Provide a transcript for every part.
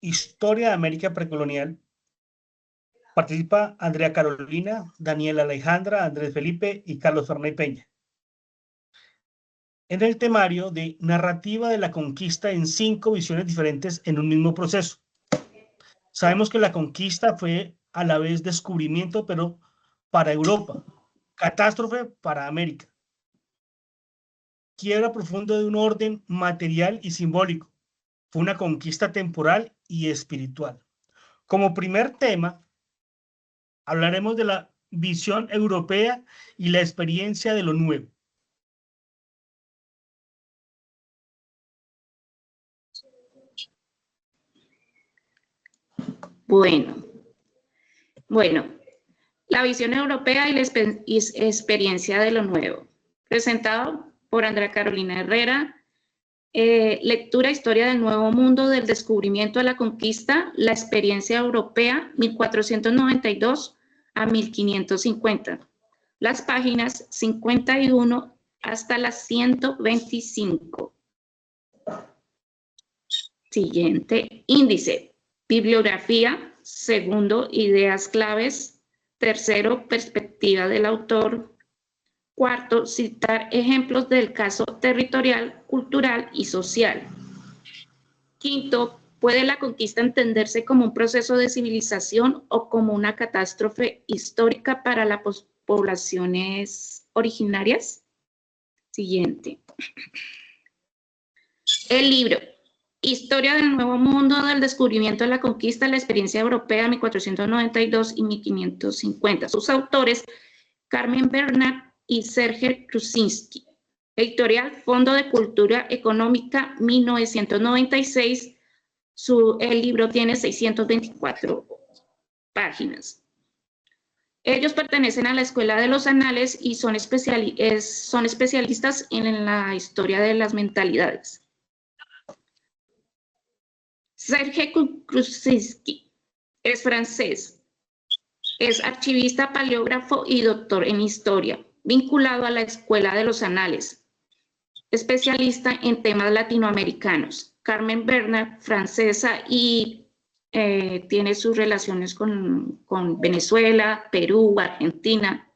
Historia de América Precolonial. Participa Andrea Carolina, Daniela Alejandra, Andrés Felipe y Carlos Ferney Peña. En el temario de Narrativa de la Conquista en 5 visiones diferentes en un mismo proceso. Sabemos que la conquista fue a la vez descubrimiento, pero para Europa, catástrofe para América, quiebra profunda de un orden material y simbólico. Fue una conquista temporal y espiritual. Como primer tema, hablaremos de la visión europea y la experiencia de lo nuevo. Bueno, la visión europea y la experiencia de lo nuevo. Presentado por Andrea Carolina Herrera. Lectura Historia del Nuevo Mundo, del descubrimiento a la conquista, la experiencia europea, 1492 a 1550. Las páginas 51 hasta las 125. Siguiente índice. Bibliografía. Segundo, ideas claves. Tercero, perspectiva del autor. Cuarto, citar ejemplos del caso territorial, cultural y social. Quinto, ¿puede la conquista entenderse como un proceso de civilización o como una catástrofe histórica para las poblaciones originarias? Siguiente. El libro. Historia del Nuevo Mundo, del descubrimiento de la conquista, la experiencia europea, 1492 y 1550. Sus autores, Carmen Bernat y Serge Kruczynski. Editorial Fondo de Cultura Económica, 1996. El libro tiene 624 páginas. Ellos pertenecen a la Escuela de los Anales y son especialistas en la historia de las mentalidades. Serge Kruczynski es francés. Es archivista, paleógrafo y doctor en historia, vinculado a la Escuela de los Anales, especialista en temas latinoamericanos. Carmen Bernat, francesa, y tiene sus relaciones con Venezuela, Perú, Argentina.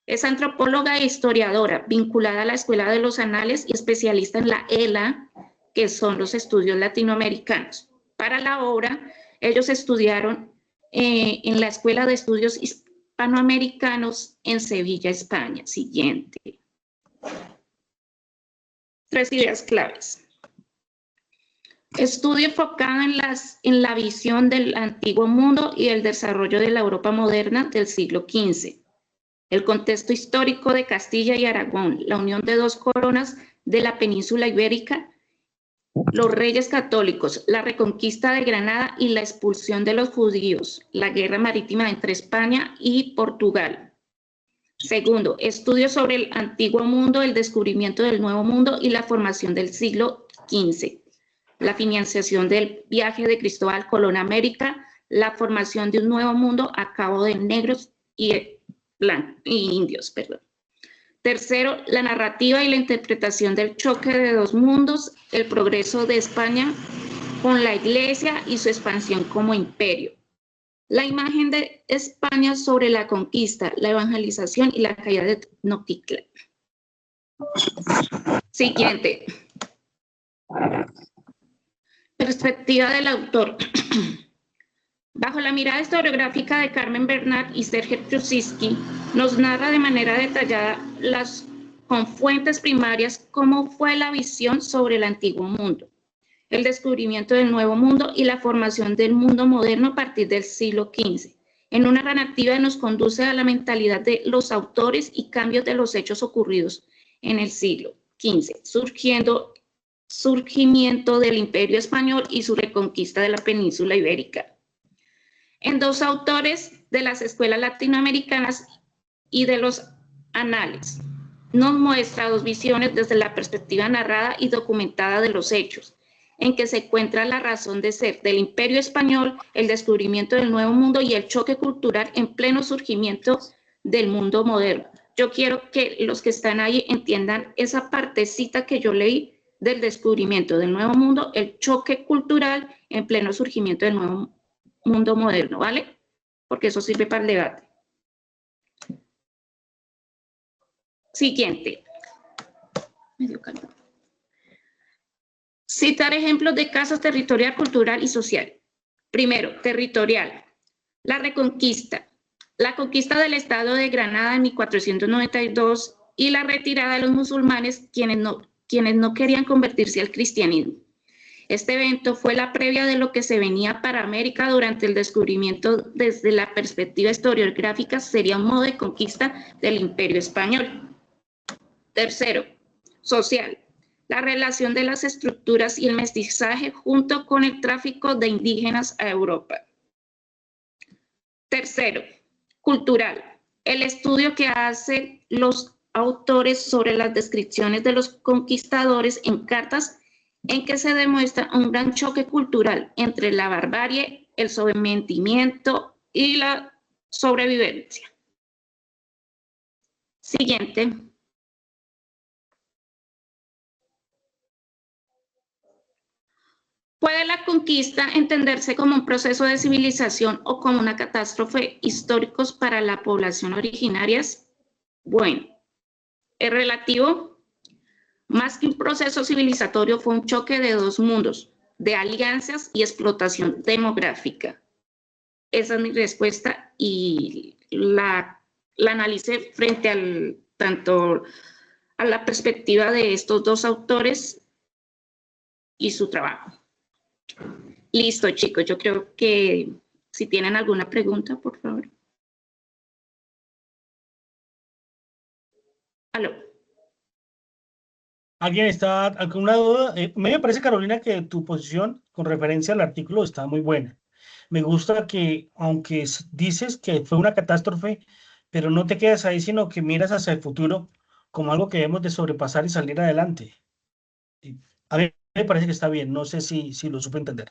Es antropóloga e historiadora, vinculada a la Escuela de los Anales y especialista en la ELA, que son los estudios latinoamericanos. Para la obra, ellos estudiaron en la Escuela de Estudios Hispanoamericanos en Sevilla, España. Siguiente. 3 ideas claves. Estudio enfocado en la visión del antiguo mundo y el desarrollo de la Europa moderna del siglo XV. El contexto histórico de Castilla y Aragón, la unión de 2 coronas de la península ibérica, los reyes católicos, la reconquista de Granada y la expulsión de los judíos, la guerra marítima entre España y Portugal. Segundo, estudios sobre el antiguo mundo, el descubrimiento del nuevo mundo y la formación del siglo XV. La financiación del viaje de Cristóbal Colón a América, la formación de un nuevo mundo a cabo de negros y indios. Tercero, la narrativa y la interpretación del choque de 2 mundos, el progreso de España con la Iglesia y su expansión como imperio. La imagen de España sobre la conquista, la evangelización y la caída de Tenochtitlan. Siguiente. Perspectiva del autor. Bajo la mirada historiográfica de Carmen Bernat y Serge Kruczynski, nos narra de manera detallada con fuentes primarias cómo fue la visión sobre el antiguo mundo, el descubrimiento del nuevo mundo y la formación del mundo moderno a partir del siglo XV. En una narrativa nos conduce a la mentalidad de los autores y cambios de los hechos ocurridos en el siglo XV, surgimiento del Imperio Español y su reconquista de la península ibérica. En 2 autores de las escuelas latinoamericanas y de los anales, nos muestra 2 visiones desde la perspectiva narrada y documentada de los hechos, en que se encuentra la razón de ser del Imperio Español, el descubrimiento del Nuevo Mundo y el choque cultural en pleno surgimiento del mundo moderno. Yo quiero que los que están ahí entiendan esa partecita que yo leí del descubrimiento del Nuevo Mundo, el choque cultural en pleno surgimiento del nuevo mundo moderno, ¿vale? Porque eso sirve para el debate. Siguiente. Medio calor. Citar ejemplos de casos territorial, cultural y social. Primero, territorial. La Reconquista. La conquista del estado de Granada en 1492 y la retirada de los musulmanes, quienes no querían convertirse al cristianismo. Este evento fue la previa de lo que se venía para América durante el descubrimiento. Desde la perspectiva historiográfica, sería un modo de conquista del Imperio Español. Tercero, social. La relación de las estructuras y el mestizaje junto con el tráfico de indígenas a Europa. Tercero, cultural. El estudio que hacen los autores sobre las descripciones de los conquistadores en cartas en que se demuestra un gran choque cultural entre la barbarie, el sometimiento y la sobrevivencia. Siguiente. ¿Puede la conquista entenderse como un proceso de civilización o como una catástrofe históricos para la población originaria? Bueno, es relativo. Más que un proceso civilizatorio, fue un choque de dos mundos, de alianzas y explotación demográfica. Esa es mi respuesta y la analicé frente al, tanto a la perspectiva de estos dos autores y su trabajo. Listo, chicos, yo creo que si tienen alguna pregunta, por favor. ¿Aló? ¿Alguien está alguna duda? Me parece, Carolina, que tu posición con referencia al artículo está muy buena. Me gusta que, aunque dices que fue una catástrofe, pero no te quedas ahí, sino que miras hacia el futuro como algo que debemos de sobrepasar y salir adelante. A mí me parece que está bien, no sé si lo supe entender.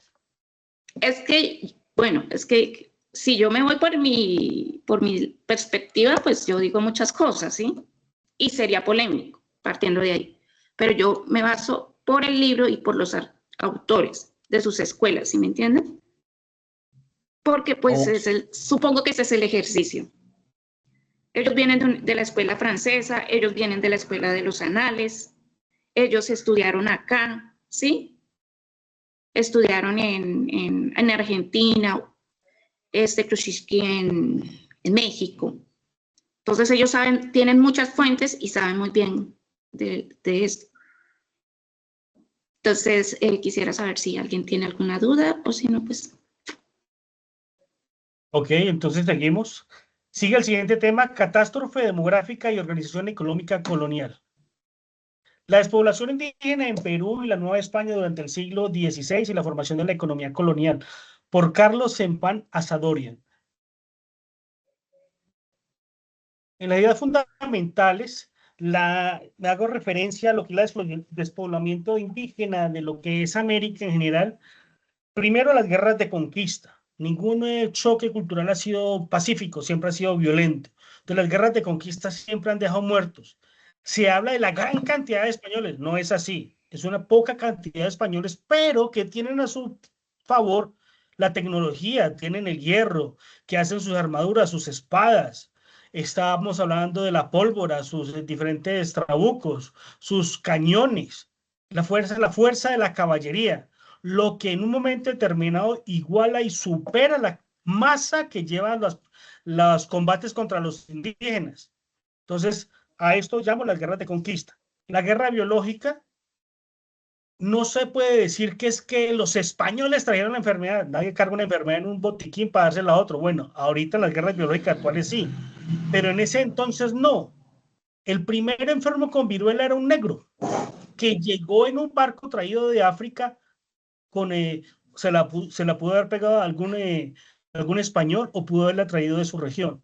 Es que, bueno, es que si yo me voy por mi perspectiva, pues yo digo muchas cosas, ¿sí? Y sería polémico, partiendo de ahí. Pero yo me baso por el libro y por los autores de sus escuelas, ¿sí me entienden? Porque pues supongo que ese es el ejercicio. Ellos vienen de la escuela francesa, ellos vienen de la escuela de los anales, ellos estudiaron acá, ¿sí? Estudiaron en Argentina, Kruszyński en México. Entonces ellos saben, tienen muchas fuentes y saben muy bien de esto. Entonces quisiera saber si alguien tiene alguna duda o si no, pues... Ok, entonces seguimos. Sigue el siguiente tema, catástrofe demográfica y organización económica colonial. La despoblación indígena en Perú y la Nueva España durante el siglo XVI y la formación de la economía colonial, por Carlos Sempán Asadorian. En las ideas fundamentales, me hago referencia a lo que es el despoblamiento indígena de lo que es América en general. Primero, las guerras de conquista. Ningún choque cultural ha sido pacífico, siempre ha sido violento. Entonces, las guerras de conquista siempre han dejado muertos. Se habla de la gran cantidad de españoles, no es así. Es una poca cantidad de españoles, pero que tienen a su favor la tecnología, tienen el hierro, que hacen sus armaduras, sus espadas. Estábamos hablando de la pólvora, sus diferentes trabucos, sus cañones, la fuerza de la caballería, lo que en un momento determinado iguala y supera la masa que llevan los combates contra los indígenas. Entonces, a esto llamo las guerras de conquista. La guerra biológica, no se puede decir que es que los españoles trajeron la enfermedad. Nadie carga una enfermedad en un botiquín para dársela a otro. Bueno, ahorita las guerras biológicas actuales sí, pero en ese entonces no. El primer enfermo con viruela era un negro que llegó en un barco traído de África con, se la pudo haber pegado a algún español o pudo haberla traído de su región.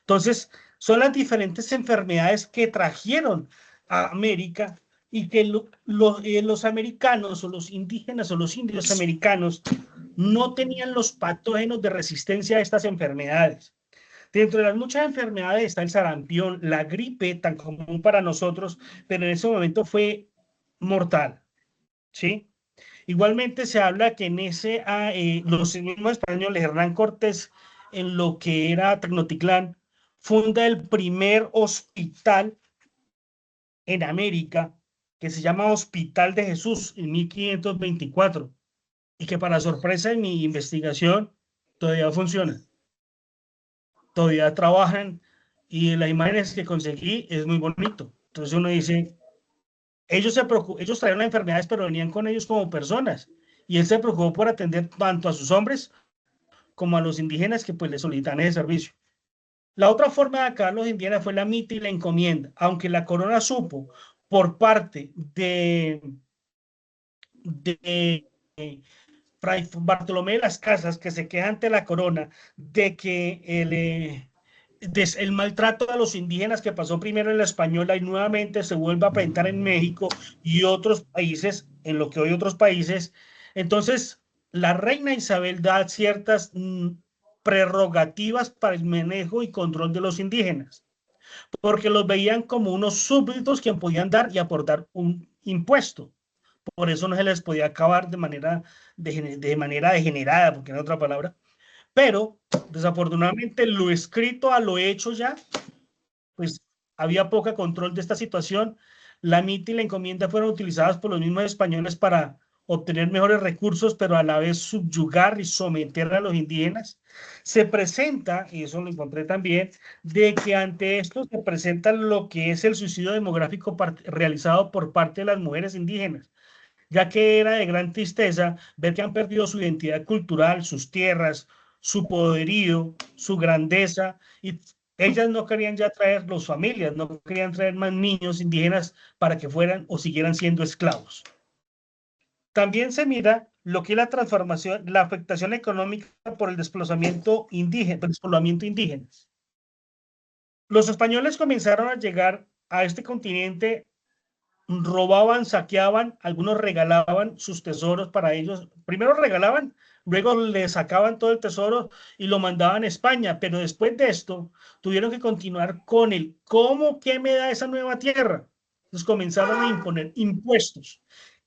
Entonces, son las diferentes enfermedades que trajeron a América y que los americanos o los indígenas o los indios americanos no tenían los patógenos de resistencia a estas enfermedades. Dentro de las muchas enfermedades está el sarampión, la gripe tan común para nosotros, pero en ese momento fue mortal. ¿sí? Igualmente se habla que en los mismos españoles, Hernán Cortés, en lo que era Tecnotitlán, funda el primer hospital en América, que se llama Hospital de Jesús, en 1524, y que para sorpresa de mi investigación todavía funciona, todavía trabajan, y las imágenes que conseguí es muy bonito. Entonces uno dice, ellos traían las enfermedades, pero venían con ellos como personas, y él se preocupó por atender tanto a sus hombres como a los indígenas que pues le solicitan ese servicio. La otra forma de acabar los indígenas fue la mita y la encomienda, aunque la corona supo por parte de Fray Bartolomé de las Casas, que se queja ante la corona de que el maltrato a los indígenas que pasó primero en la española y nuevamente se vuelve a presentar en México y otros países, en lo que hoy otros países. Entonces, la reina Isabel da ciertas prerrogativas para el manejo y control de los indígenas, porque los veían como unos súbditos que podían dar y aportar un impuesto. Por eso no se les podía acabar de manera degenerada, porque no es otra palabra. Pero, desafortunadamente, lo escrito a lo hecho ya, pues había poca control de esta situación. La mita y la encomienda fueron utilizadas por los mismos españoles para obtener mejores recursos, pero a la vez subyugar y someter a los indígenas. Se presenta, y eso lo encontré también, de que ante esto se presenta lo que es el suicidio demográfico realizado por parte de las mujeres indígenas, ya que era de gran tristeza ver que han perdido su identidad cultural, sus tierras, su poderío, su grandeza, y ellas no querían ya traer las familias, no querían traer más niños indígenas para que fueran o siguieran siendo esclavos. También se mira lo que es la transformación, la afectación económica por el desplazamiento indígena. Los españoles comenzaron a llegar a este continente, robaban, saqueaban, algunos regalaban sus tesoros para ellos. Primero regalaban, luego le sacaban todo el tesoro y lo mandaban a España, pero después de esto tuvieron que continuar con el ¿cómo que me da esa nueva tierra? Entonces comenzaron a imponer impuestos.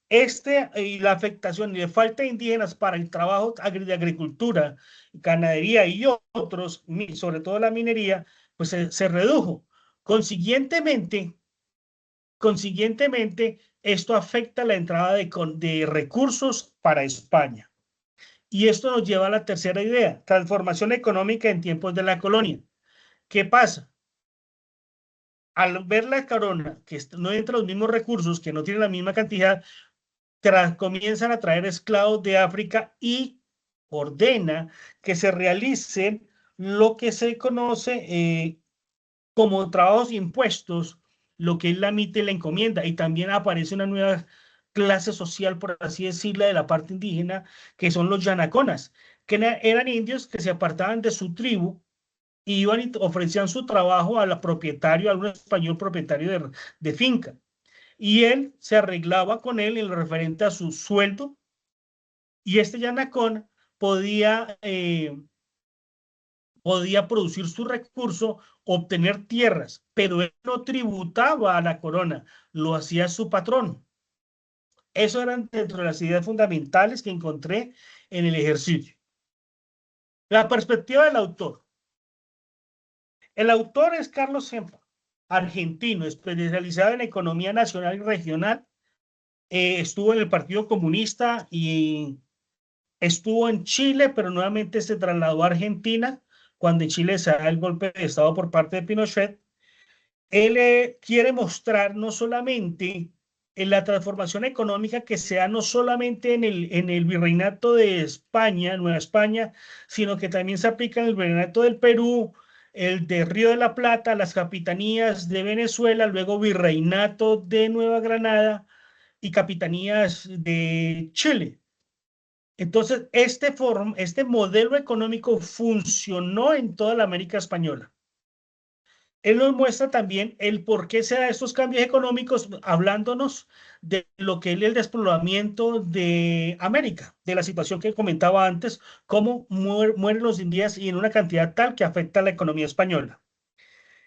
Y la afectación y la falta de indígenas para el trabajo de agricultura, ganadería y otros, sobre todo la minería, pues se redujo. Consiguientemente, esto afecta la entrada de recursos para España. Y esto nos lleva a la tercera idea, transformación económica en tiempos de la colonia. ¿Qué pasa? Al ver la corona, que no entra los mismos recursos, que no tiene la misma cantidad, comienzan a traer esclavos de África y ordena que se realicen lo que se conoce como trabajos impuestos, lo que es la mita y la encomienda, y también aparece una nueva clase social, por así decirlo, de la parte indígena, que son los yanaconas, que eran indios que se apartaban de su tribu y iban y ofrecían su trabajo al propietario, a un español propietario de finca, y él se arreglaba con él en lo referente a su sueldo, y este yanacón podía producir su recurso, obtener tierras, pero él no tributaba a la corona, lo hacía su patrón. Eso eran dentro de las ideas fundamentales que encontré en el ejercicio. La perspectiva del autor. El autor es Carlos Semper, argentino, especializado en economía nacional y regional. Estuvo en el Partido Comunista y estuvo en Chile, pero nuevamente se trasladó a Argentina cuando en Chile se da el golpe de Estado por parte de Pinochet. Él quiere mostrar no solamente en la transformación económica que se da no solamente en el virreinato de España, Nueva España, sino que también se aplica en el virreinato del Perú, el de Río de la Plata, las capitanías de Venezuela, luego virreinato de Nueva Granada y capitanías de Chile. Entonces, este modelo económico funcionó en toda la América española. Él nos muestra también el por qué se dan estos cambios económicos, hablándonos de lo que es el despoblamiento de América, de la situación que comentaba antes, cómo mueren los indígenas y en una cantidad tal que afecta a la economía española.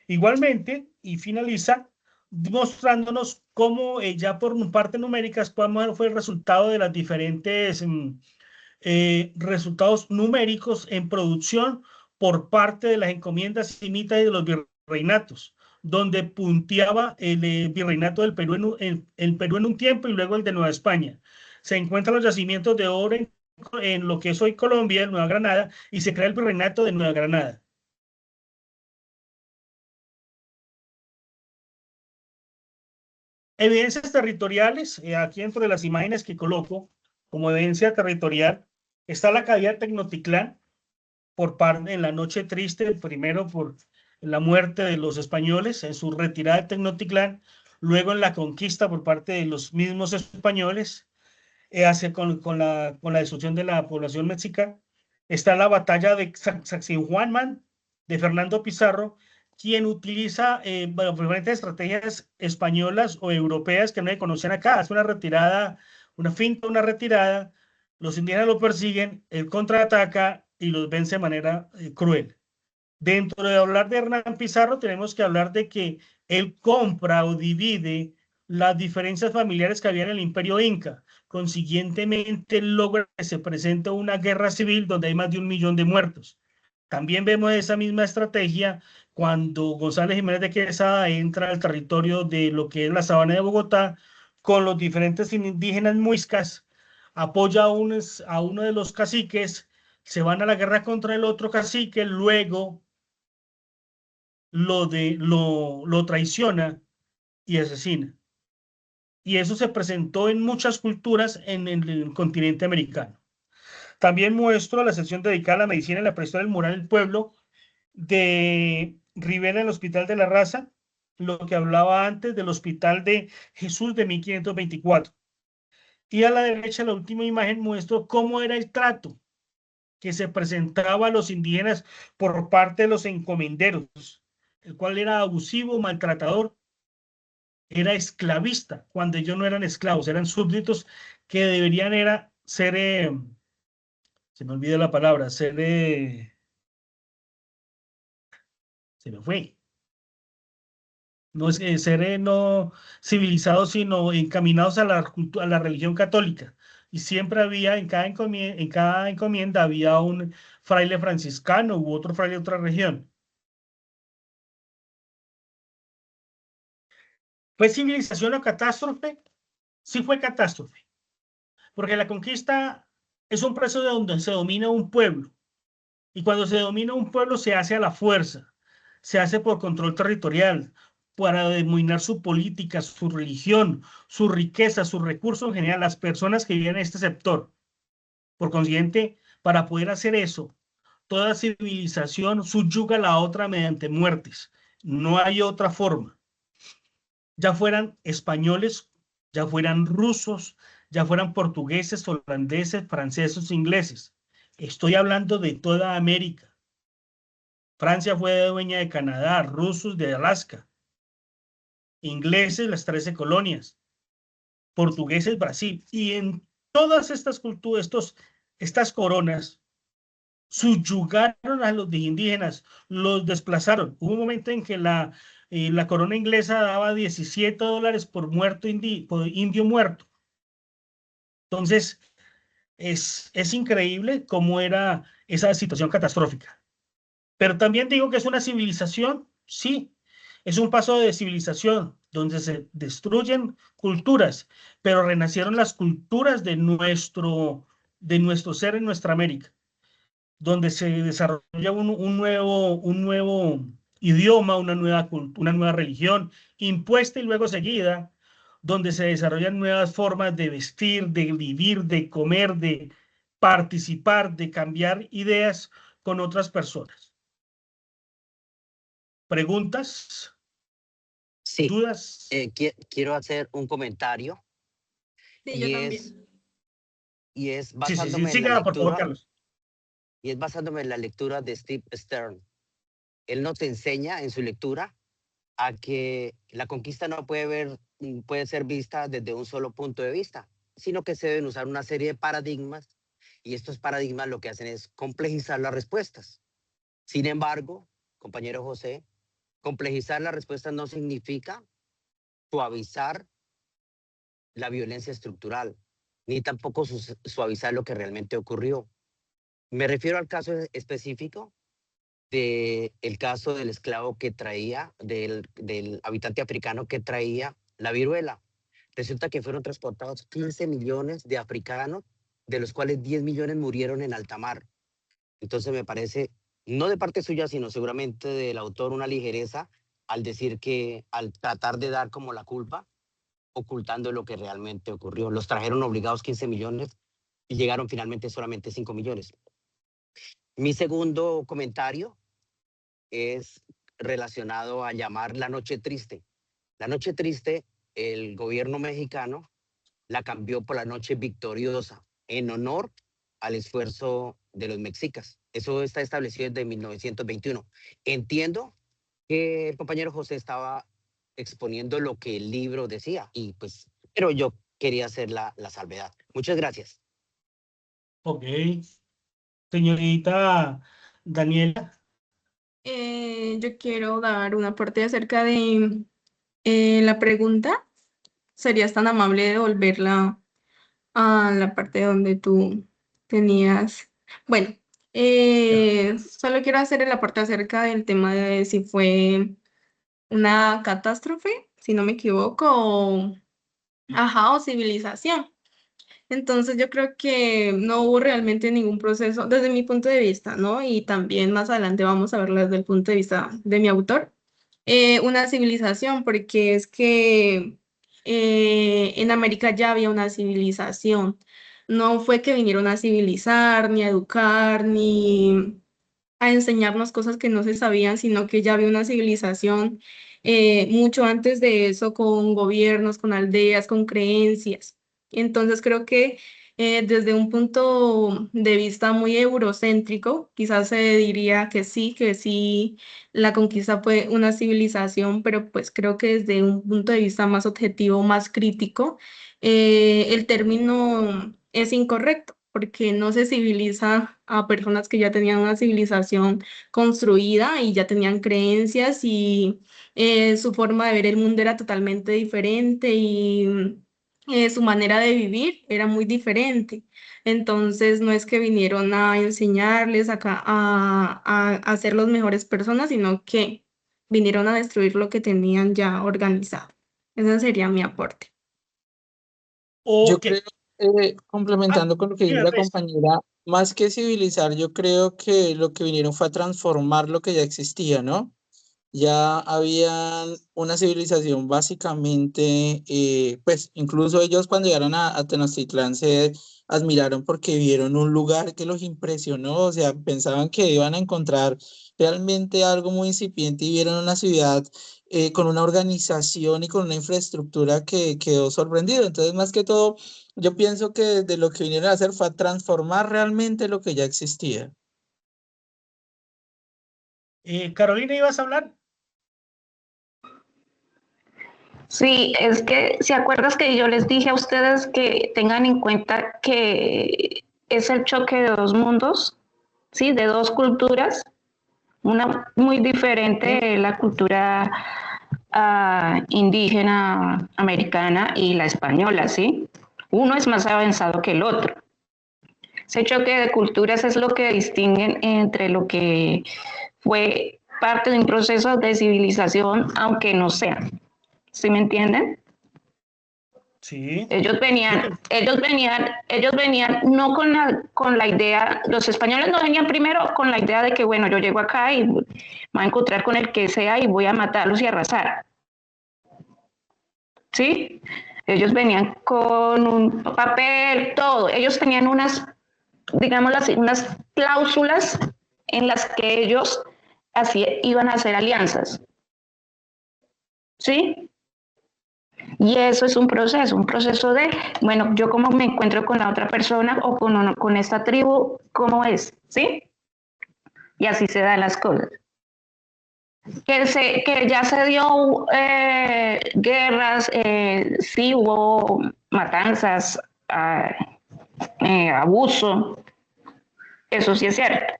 Igualmente, y finaliza, mostrándonos cómo ya por parte numéricas fue el resultado de las diferentes resultados numéricos en producción por parte de las encomiendas semitas y de los virreinatos, donde punteaba el virreinato del Perú el Perú en un tiempo y luego el de Nueva España. Se encuentran los yacimientos de oro en lo que es hoy Colombia, en Nueva Granada, y se crea el virreinato de Nueva Granada. Evidencias territoriales, aquí dentro de las imágenes que coloco como evidencia territorial, está la caída de Tecnotitlán por parte en la noche triste, primero por la muerte de los españoles en su retirada de Tecnotitlán, luego en la conquista por parte de los mismos españoles, con la destrucción de la población mexica. Está la batalla de Sacsayhuamán de Fernando Pizarro, quien utiliza diferentes estrategias españolas o europeas que no se conocen acá. Hace una retirada, una finta, una retirada, los indígenas lo persiguen, él contraataca y los vence de manera cruel. Dentro de hablar de Hernán Pizarro, tenemos que hablar de que él compra o divide las diferencias familiares que había en el Imperio Inca. Consiguientemente, logra que se presente una guerra civil donde hay más de 1 millón de muertos. También vemos esa misma estrategia cuando González Jiménez de Quesada entra al territorio de lo que es la sabana de Bogotá con los diferentes indígenas muiscas, apoya a uno de los caciques, se van a la guerra contra el otro cacique, luego lo traiciona y asesina. Y eso se presentó en muchas culturas en el continente americano. También muestro la sección dedicada a la medicina y la prehistoria del mural del pueblo de Rivera en el Hospital de la Raza, lo que hablaba antes del Hospital de Jesús de 1524. Y a la derecha, la última imagen, muestro cómo era el trato que se presentaba a los indígenas por parte de los encomenderos, el cual era abusivo, maltratador, era esclavista, cuando ellos no eran esclavos, eran súbditos que deberían ser, se me olvida la palabra, se me fue, no es ser no civilizados, sino encaminados a la religión católica. Y siempre había, en cada encomienda había un fraile franciscano u otro fraile de otra región. ¿Fue civilización o catástrofe? Sí fue catástrofe, porque la conquista es un proceso de donde se domina un pueblo, y cuando se domina un pueblo se hace a la fuerza, se hace por control territorial, para dominar su política, su religión, su riqueza, sus recursos en general, las personas que viven en este sector. Por consiguiente, para poder hacer eso, toda civilización subyuga a la otra mediante muertes. No hay otra forma. Ya fueran españoles, ya fueran rusos, ya fueran portugueses, holandeses, franceses, ingleses. Estoy hablando de toda América. Francia fue dueña de Canadá, rusos de Alaska, ingleses las 13 colonias, portugueses Brasil. Y en todas estas culturas, estas coronas, subyugaron a los indígenas, los desplazaron. Hubo un momento en que la corona inglesa daba $17 por por indio muerto. Entonces, es increíble cómo era esa situación catastrófica. Pero también digo que es una civilización, sí, es un paso de civilización donde se destruyen culturas, pero renacieron las culturas de nuestro ser en nuestra América, donde se desarrolla un nuevo idioma, una nueva religión impuesta y luego seguida, donde se desarrollan nuevas formas de vestir, de vivir, de comer, de participar, de cambiar ideas con otras personas. ¿Preguntas? Sí, ¿Dudas? quiero hacer un comentario Sí, yo también. y es Sí, basándome en la siga, por favor, lectura Carlos. y es basándome en la lectura de Steve Stern. Él nos enseña en su lectura a que la conquista no puede ser vista desde un solo punto de vista, sino que se deben usar una serie de paradigmas y estos paradigmas lo que hacen es complejizar las respuestas. Sin embargo, compañero José, complejizar las respuestas no significa suavizar la violencia estructural, ni tampoco suavizar lo que realmente ocurrió. Me refiero al caso específico del caso del esclavo que traía, del habitante africano que traía la viruela. Resulta que fueron transportados 15 millones de africanos, de los cuales 10 millones murieron en alta mar. Entonces me parece, no de parte suya, sino seguramente del autor, una ligereza al decir que, al tratar de dar como la culpa, ocultando lo que realmente ocurrió. Los trajeron obligados 15 millones y llegaron finalmente solamente 5 millones. Mi segundo comentario es relacionado a llamar la noche triste. La noche triste, el gobierno mexicano la cambió por la noche victoriosa, en honor al esfuerzo de los mexicas. Eso está establecido desde 1921. Entiendo que el compañero José estaba exponiendo lo que el libro decía, y pues, pero yo quería hacer la salvedad. Muchas gracias. Ok. Señorita Daniela. Yo quiero dar una parte acerca de la pregunta. ¿Serías tan amable de devolverla a la parte donde tú tenías? Bueno, solo quiero hacer el aporte acerca del tema de si fue una catástrofe, si no me equivoco, o civilización. Entonces yo creo que no hubo realmente ningún proceso, desde mi punto de vista, ¿no? Y también más adelante vamos a verlo desde el punto de vista de mi autor, una civilización, porque es que en América ya había una civilización. No fue que vinieron a civilizar, ni a educar, ni a enseñarnos cosas que no se sabían, sino que ya había una civilización mucho antes de eso, con gobiernos, con aldeas, con creencias. Entonces creo que desde un punto de vista muy eurocéntrico, quizás se diría que sí, la conquista fue una civilización, pero pues creo que desde un punto de vista más objetivo, más crítico, el término es incorrecto, porque no se civiliza a personas que ya tenían una civilización construida y ya tenían creencias y su forma de ver el mundo era totalmente diferente y su manera de vivir era muy diferente. Entonces, no es que vinieron a enseñarles a ser las mejores personas, sino que vinieron a destruir lo que tenían ya organizado. Ese sería mi aporte. Yo Ok. creo, complementando con lo que dice Mira, la pues, compañera, más que civilizar, yo creo que lo que vinieron fue a transformar lo que ya existía, ¿no? Ya habían una civilización básicamente, pues incluso ellos cuando llegaron a Tenochtitlán se admiraron porque vieron un lugar que los impresionó, o sea, pensaban que iban a encontrar realmente algo muy incipiente y vieron una ciudad con una organización y con una infraestructura que quedó sorprendido. Entonces, más que todo, yo pienso que de lo que vinieron a hacer fue a transformar realmente lo que ya existía. Carolina, ¿ibas a hablar? Sí, es que si acuerdas que yo les dije a ustedes que tengan en cuenta que es el choque de dos mundos, sí, de dos culturas, una muy diferente, la cultura indígena americana y la española, sí. Uno es más avanzado que el otro. Ese choque de culturas es lo que distinguen entre lo que fue parte de un proceso de civilización, aunque no sea. ¿Sí me entienden? Sí. Ellos venían no con la idea, los españoles no venían primero con la idea de que, bueno, yo llego acá y me voy a encontrar con el que sea y voy a matarlos y arrasar. ¿Sí? Ellos venían con un papel, todo. Ellos tenían unas, digamos así, unas cláusulas en las que ellos así iban a hacer alianzas. ¿Sí? Y eso es un proceso de, bueno, yo cómo me encuentro con la otra persona o con esta tribu, ¿cómo es? ¿Sí? Y así se dan las cosas. Que ya se dio guerras, sí hubo matanzas, abuso, eso sí es cierto.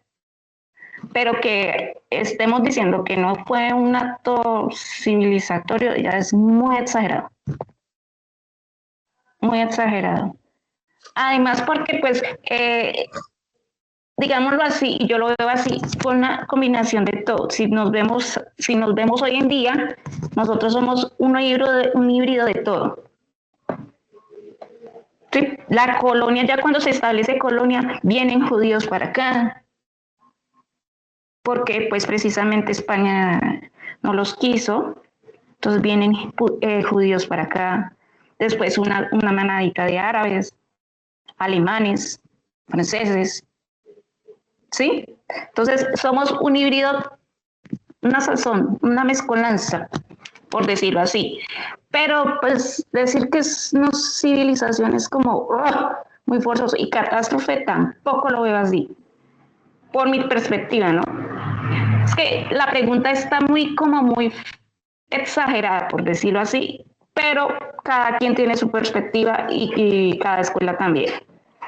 pero que estemos diciendo que no fue un acto civilizatorio ya es muy exagerado, muy exagerado. Además porque pues, digámoslo así, y yo lo veo así, fue una combinación de todo. Si nos vemos hoy en día, nosotros somos un híbrido de todo. Sí, la colonia, ya cuando se establece colonia, vienen judíos para acá, porque pues precisamente España no los quiso, entonces vienen judíos para acá, después una manadita de árabes, alemanes, franceses, ¿sí? Entonces somos un híbrido, una sazón, una mezcolanza, por decirlo así. Pero pues decir que es una civilización es como muy forzoso, y catástrofe tampoco lo veo así, por mi perspectiva, ¿no? Es que la pregunta está muy exagerada, por decirlo así, pero cada quien tiene su perspectiva y cada escuela también.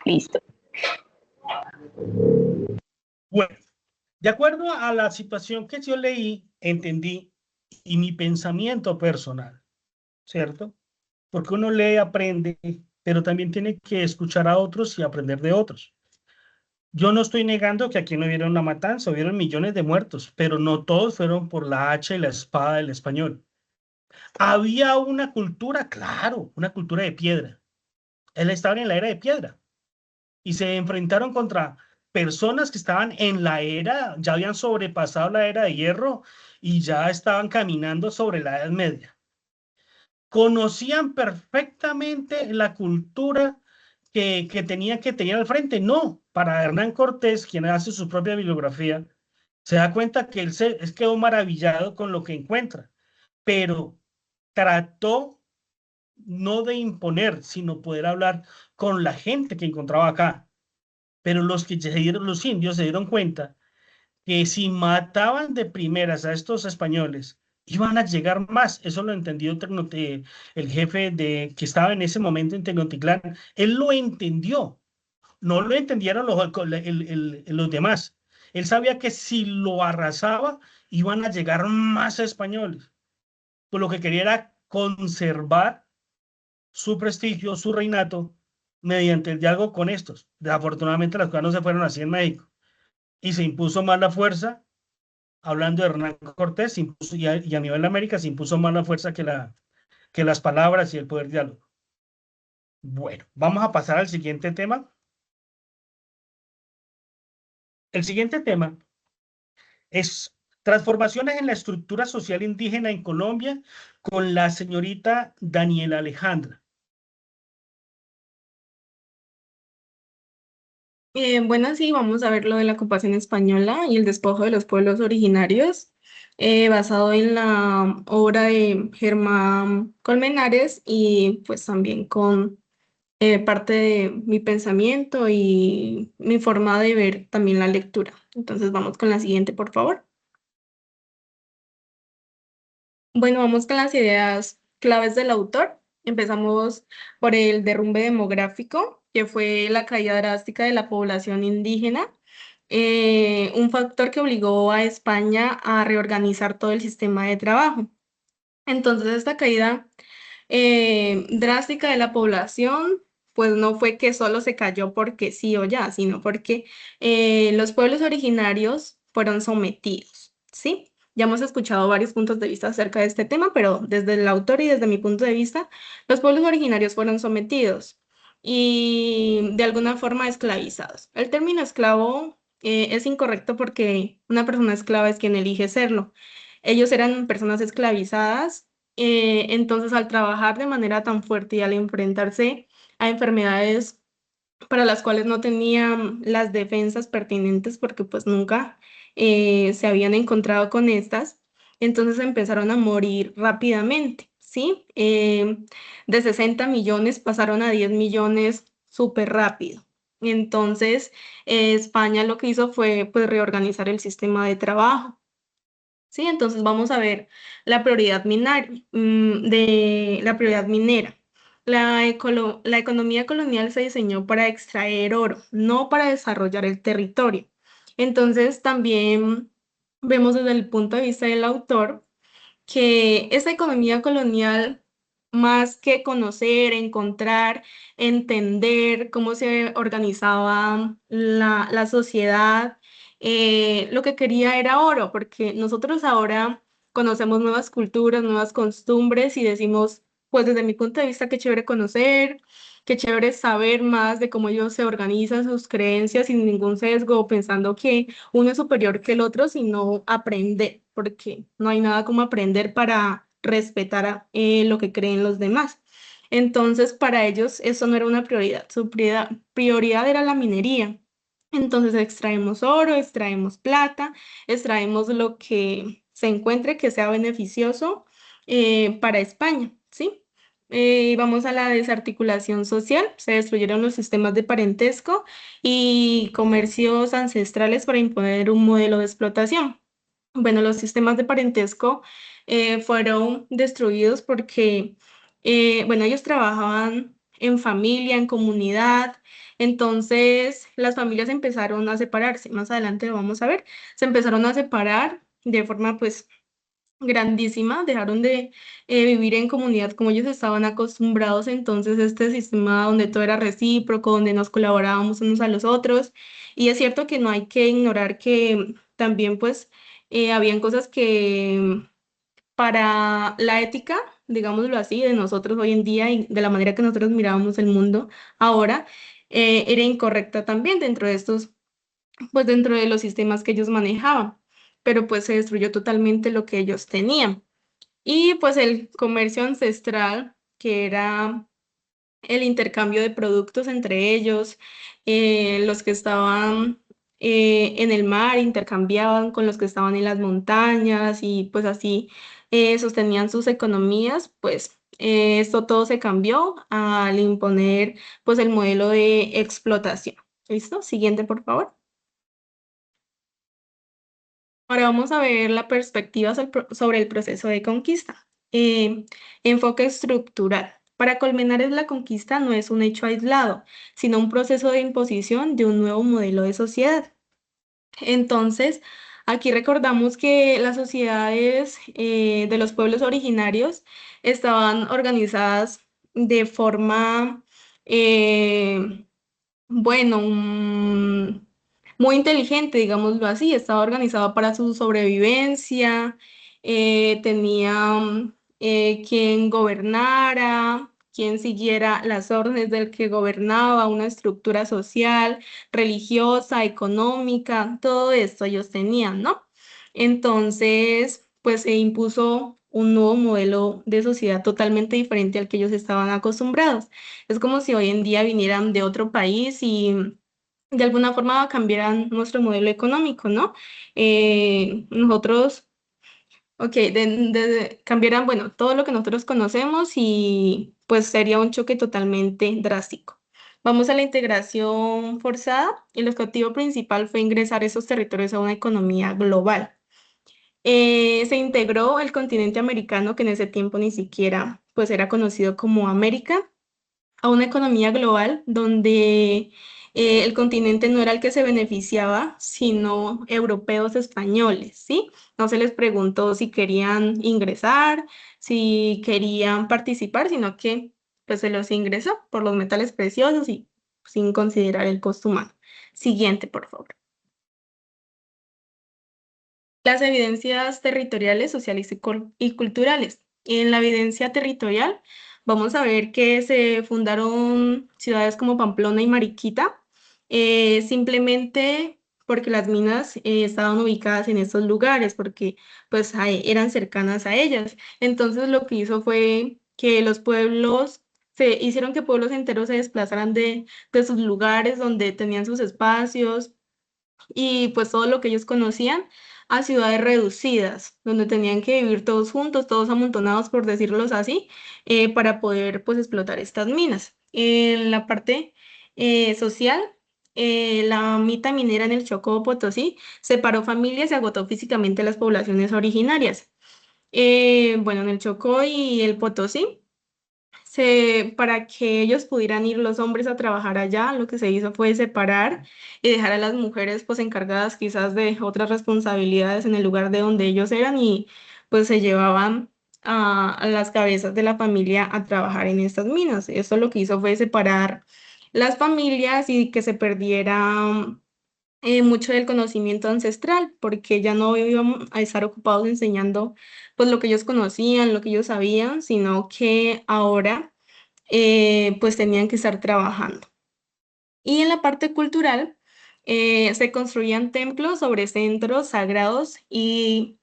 Listo. Bueno, de acuerdo a la situación que yo leí, entendí, y mi pensamiento personal, ¿cierto? Porque uno lee, aprende, pero también tiene que escuchar a otros y aprender de otros. Yo no estoy negando que aquí no hubiera una matanza, hubieron millones de muertos, pero no todos fueron por la hacha y la espada del español. Había una cultura, claro, una cultura de piedra. Él estaba en la era de piedra y se enfrentaron contra personas que estaban en la era, ya habían sobrepasado la era de hierro y ya estaban caminando sobre la Edad Media. ¿Conocían perfectamente la cultura que tenían al frente? No, para Hernán Cortés, quien hace su propia bibliografía, se da cuenta que él quedó maravillado con lo que encuentra, pero trató no de imponer, sino poder hablar con la gente que encontraba acá. Pero los indios se dieron cuenta que si mataban de primeras a estos españoles, iban a llegar más. Eso lo entendió el jefe que estaba en ese momento en Tenochtitlán. Él lo entendió, no lo entendieron los demás. Él sabía que si lo arrasaba, iban a llegar más españoles. Pues lo que quería era conservar su prestigio, su reinato, mediante el diálogo con estos. Desafortunadamente las cosas no se fueron así en México y se impuso más la fuerza. Hablando de Hernán Cortés, y a nivel de América se impuso más la fuerza que las palabras y el poder diálogo. Bueno, vamos a pasar al siguiente tema. El siguiente tema es transformaciones en la estructura social indígena en Colombia con la señorita Daniela Alejandra. Bueno, sí, vamos a ver lo de la ocupación española y el despojo de los pueblos originarios, basado en la obra de Germán Colmenares y pues también con parte de mi pensamiento y mi forma de ver también la lectura. Entonces vamos con la siguiente, por favor. Bueno, vamos con las ideas claves del autor. Empezamos por el derrumbe demográfico, que fue la caída drástica de la población indígena, un factor que obligó a España a reorganizar todo el sistema de trabajo. Entonces, esta caída drástica de la población, pues no fue que solo se cayó porque sí o ya, sino porque los pueblos originarios fueron sometidos, ¿sí? Ya hemos escuchado varios puntos de vista acerca de este tema, pero desde el autor y desde mi punto de vista, los pueblos originarios fueron sometidos y de alguna forma esclavizados. El término esclavo es incorrecto porque una persona esclava es quien elige serlo. Ellos eran personas esclavizadas, entonces al trabajar de manera tan fuerte y al enfrentarse a enfermedades para las cuales no tenían las defensas pertinentes porque pues nunca se habían encontrado con estas, entonces empezaron a morir rápidamente, ¿sí? De 60 millones pasaron a 10 millones súper rápido. Entonces, España lo que hizo fue pues reorganizar el sistema de trabajo. Sí, entonces vamos a ver la prioridad la prioridad minera. La economía colonial se diseñó para extraer oro, no para desarrollar el territorio. Entonces también vemos desde el punto de vista del autor que esa economía colonial, más que conocer, encontrar, entender cómo se organizaba la sociedad, lo que quería era oro, porque nosotros ahora conocemos nuevas culturas, nuevas costumbres y decimos, pues desde mi punto de vista, qué chévere conocer, qué chévere saber más de cómo ellos se organizan, sus creencias sin ningún sesgo, pensando que uno es superior que el otro, sino aprender, porque no hay nada como aprender para respetar lo que creen los demás. Entonces, para ellos eso no era una prioridad, su prioridad era la minería. Entonces, extraemos oro, extraemos plata, extraemos lo que se encuentre que sea beneficioso para España, ¿sí? Vamos a la desarticulación social, se destruyeron los sistemas de parentesco y comercios ancestrales para imponer un modelo de explotación. Bueno, los sistemas de parentesco fueron destruidos porque, bueno, ellos trabajaban en familia, en comunidad, entonces las familias empezaron a separarse, más adelante lo vamos a ver, se empezaron a separar de forma pues grandísima, dejaron de vivir en comunidad como ellos estaban acostumbrados, entonces este sistema donde todo era recíproco, donde nos colaborábamos unos a los otros, y es cierto que no hay que ignorar que también pues habían cosas que para la ética, digámoslo así, de nosotros hoy en día y de la manera que nosotros mirábamos el mundo ahora, era incorrecta también dentro de estos pues dentro de los sistemas que ellos manejaban, pero pues se destruyó totalmente lo que ellos tenían. Y pues el comercio ancestral, que era el intercambio de productos entre ellos, los que estaban en el mar intercambiaban con los que estaban en las montañas y pues así sostenían sus economías, pues esto todo se cambió al imponer pues el modelo de explotación. ¿Listo? Siguiente, por favor. Ahora vamos a ver la perspectiva sobre el proceso de conquista. Eh, Enfoque estructural. Para Colmenares, la conquista no es un hecho aislado, sino un proceso de imposición de un nuevo modelo de sociedad. Entonces, aquí recordamos que las sociedades de los pueblos originarios estaban organizadas de forma eh, bueno, muy inteligente, digámoslo así, estaba organizado para su sobrevivencia, tenía quien gobernara, quien siguiera las órdenes del que gobernaba, una estructura social, religiosa, económica, todo esto ellos tenían, ¿no? Entonces, pues se impuso un nuevo modelo de sociedad totalmente diferente al que ellos estaban acostumbrados. Es como si hoy en día vinieran de otro país y de alguna forma cambiaran nuestro modelo económico, ¿no? Nosotros, ok, cambiaran, bueno, todo lo que nosotros conocemos y pues sería un choque totalmente drástico. Vamos a la integración forzada. El objetivo principal fue ingresar esos territorios a una economía global. Se integró el continente americano, que en ese tiempo ni siquiera pues era conocido como América, a una economía global donde el continente no era el que se beneficiaba, sino europeos españoles, ¿sí? No se les preguntó si querían ingresar, si querían participar, sino que pues se los ingresó por los metales preciosos y sin considerar el costo humano. Siguiente, por favor. Las evidencias territoriales, sociales y culturales. En la evidencia territorial vamos a ver que se fundaron ciudades como Pamplona y Mariquita, simplemente porque las minas estaban ubicadas en estos lugares, porque pues eran cercanas a ellas. Entonces lo que hizo fue que los pueblos, se hicieron que pueblos enteros se desplazaran de sus lugares donde tenían sus espacios y pues todo lo que ellos conocían a ciudades reducidas, donde tenían que vivir todos juntos, todos amontonados, por decirlos así, para poder pues explotar estas minas. En la parte social, la mita minera en el Chocó Potosí separó familias y agotó físicamente las poblaciones originarias. Bueno, en el Chocó y el Potosí para que ellos pudieran ir los hombres a trabajar allá, lo que se hizo fue separar y dejar a las mujeres pues encargadas quizás de otras responsabilidades en el lugar de donde ellos eran y pues se llevaban a las cabezas de la familia a trabajar en estas minas. Eso lo que hizo fue separar las familias y que se perdiera mucho del conocimiento ancestral, porque ya no iban a estar ocupados enseñando pues lo que ellos conocían, lo que ellos sabían, sino que ahora pues tenían que estar trabajando. Y en la parte cultural se construían templos sobre centros sagrados y,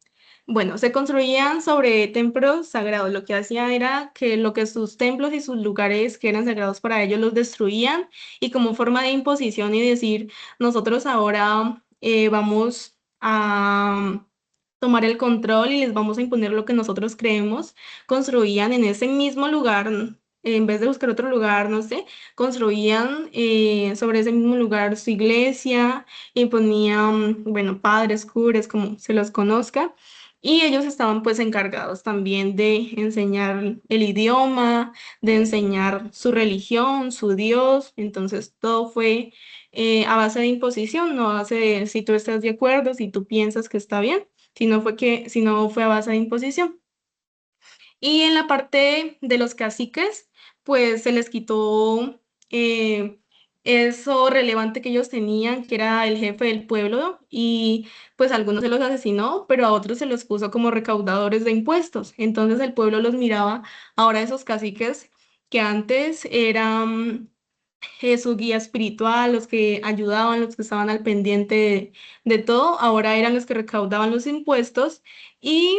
bueno, se construían sobre templos sagrados. Lo que hacían era que lo que sus templos y sus lugares que eran sagrados para ellos los destruían y como forma de imposición y decir, nosotros ahora vamos a tomar el control y les vamos a imponer lo que nosotros creemos, construían en ese mismo lugar, en vez de buscar otro lugar, no sé, construían sobre ese mismo lugar su iglesia y ponían, bueno, padres, curas, como se los conozca, y ellos estaban pues encargados también de enseñar el idioma, de enseñar su religión, su Dios, entonces todo fue a base de imposición, no a base de si tú estás de acuerdo, si tú piensas que está bien, sino fue a base de imposición. Y en la parte de los caciques, pues se les quitó eh, eso relevante que ellos tenían, que era el jefe del pueblo, y pues a algunos se los asesinó, pero a otros se los puso como recaudadores de impuestos. Entonces el pueblo los miraba, ahora esos caciques que antes eran su guía espiritual, los que ayudaban, los que estaban al pendiente de todo, ahora eran los que recaudaban los impuestos y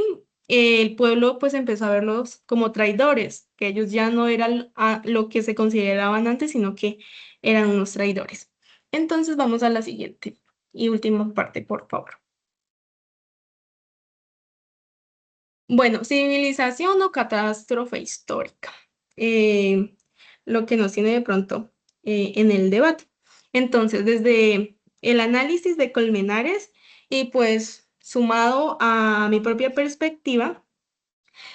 el pueblo pues empezó a verlos como traidores, que ellos ya no eran lo que se consideraban antes, sino que eran unos traidores. Entonces vamos a la siguiente y última parte, por favor. Bueno, civilización o catástrofe histórica. Lo que nos tiene de pronto en el debate. Entonces, desde el análisis de Colmenares y pues sumado a mi propia perspectiva,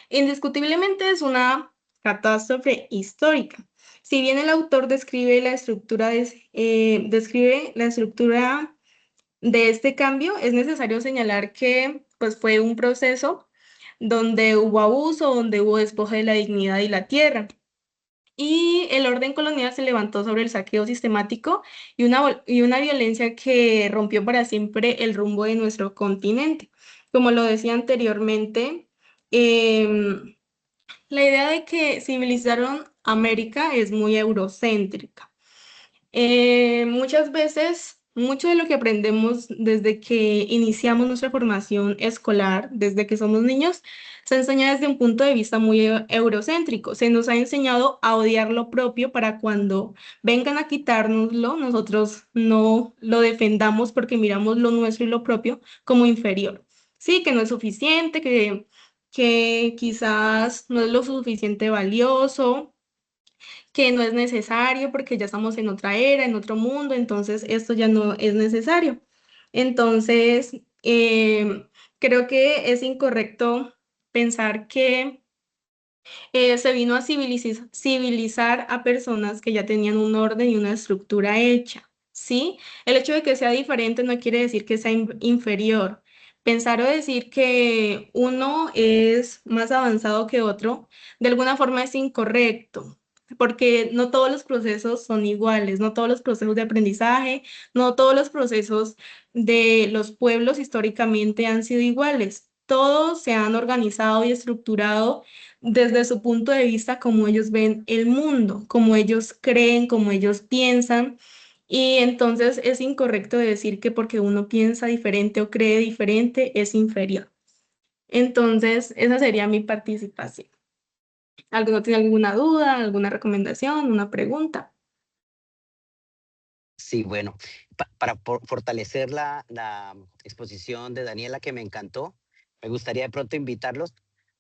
indiscutiblemente es una catástrofe histórica. Si bien el autor describe describe la estructura de este cambio, es necesario señalar que pues, fue un proceso donde hubo abuso, donde hubo despojo de la dignidad y la tierra. Y el orden colonial se levantó sobre el saqueo sistemático y una violencia que rompió para siempre el rumbo de nuestro continente. Como lo decía anteriormente, la idea de que civilizaron América es muy eurocéntrica. Muchas veces, mucho de lo que aprendemos desde que iniciamos nuestra formación escolar, desde que somos niños, se enseña desde un punto de vista muy eurocéntrico. Se nos ha enseñado a odiar lo propio para cuando vengan a quitárnoslo, nosotros no lo defendamos porque miramos lo nuestro y lo propio como inferior. Sí, que no es suficiente, que quizás no es lo suficiente valioso, que no es necesario porque ya estamos en otra era, en otro mundo, entonces esto ya no es necesario. Entonces, creo que es incorrecto pensar que se vino a civilizar a personas que ya tenían un orden y una estructura hecha, ¿sí? El hecho de que sea diferente no quiere decir que sea inferior. Pensar o decir que uno es más avanzado que otro, de alguna forma es incorrecto, porque no todos los procesos son iguales, no todos los procesos de aprendizaje, no todos los procesos de los pueblos históricamente han sido iguales. Todos se han organizado y estructurado desde su punto de vista, como ellos ven el mundo, como ellos creen, como ellos piensan. Y entonces es incorrecto decir que porque uno piensa diferente o cree diferente es inferior. Entonces, esa sería mi participación. ¿Alguno tiene alguna duda, alguna recomendación, una pregunta? Sí, bueno, para fortalecer la exposición de Daniela, que me encantó, me gustaría de pronto invitarlos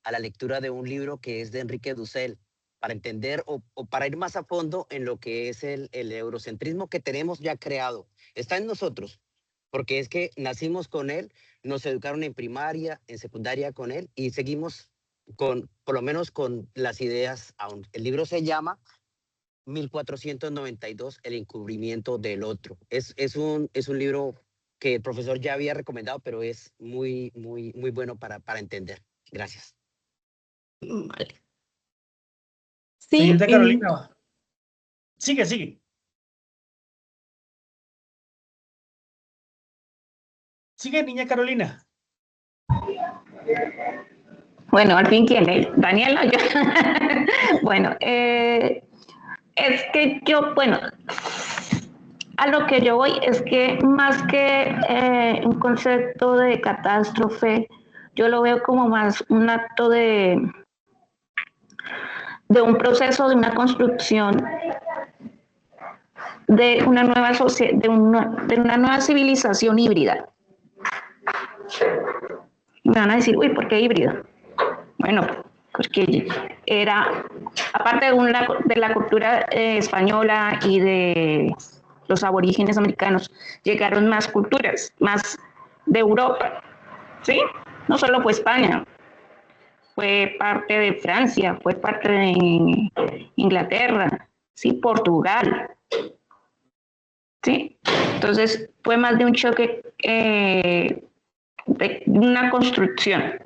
a la lectura de un libro que es de Enrique Dussel, para entender o para ir más a fondo en lo que es el eurocentrismo que tenemos ya creado. Está en nosotros, porque es que nacimos con él, nos educaron en primaria, en secundaria con él y seguimos por lo menos con las ideas aún. El libro se llama 1492, El encubrimiento del otro. Es un libro que el profesor ya había recomendado, pero es muy bueno para entender. Gracias. Vale. Sí, Señorita Carolina. Sigue. Sigue, niña Carolina. Bueno, al fin, ¿quién es? Daniela. Yo. Bueno, es que yo, bueno, a lo que yo voy es que más que un concepto de catástrofe, yo lo veo como más un acto de un proceso, de una construcción de una nueva de una nueva civilización híbrida. Me van a decir, uy, ¿por qué híbrido? Bueno, porque era, aparte de la cultura española y de los aborígenes americanos, llegaron más culturas, más de Europa, ¿sí? No solo fue España, fue parte de Francia, fue parte de Inglaterra, ¿sí? Portugal, ¿sí? Entonces fue más de un choque, de una construcción.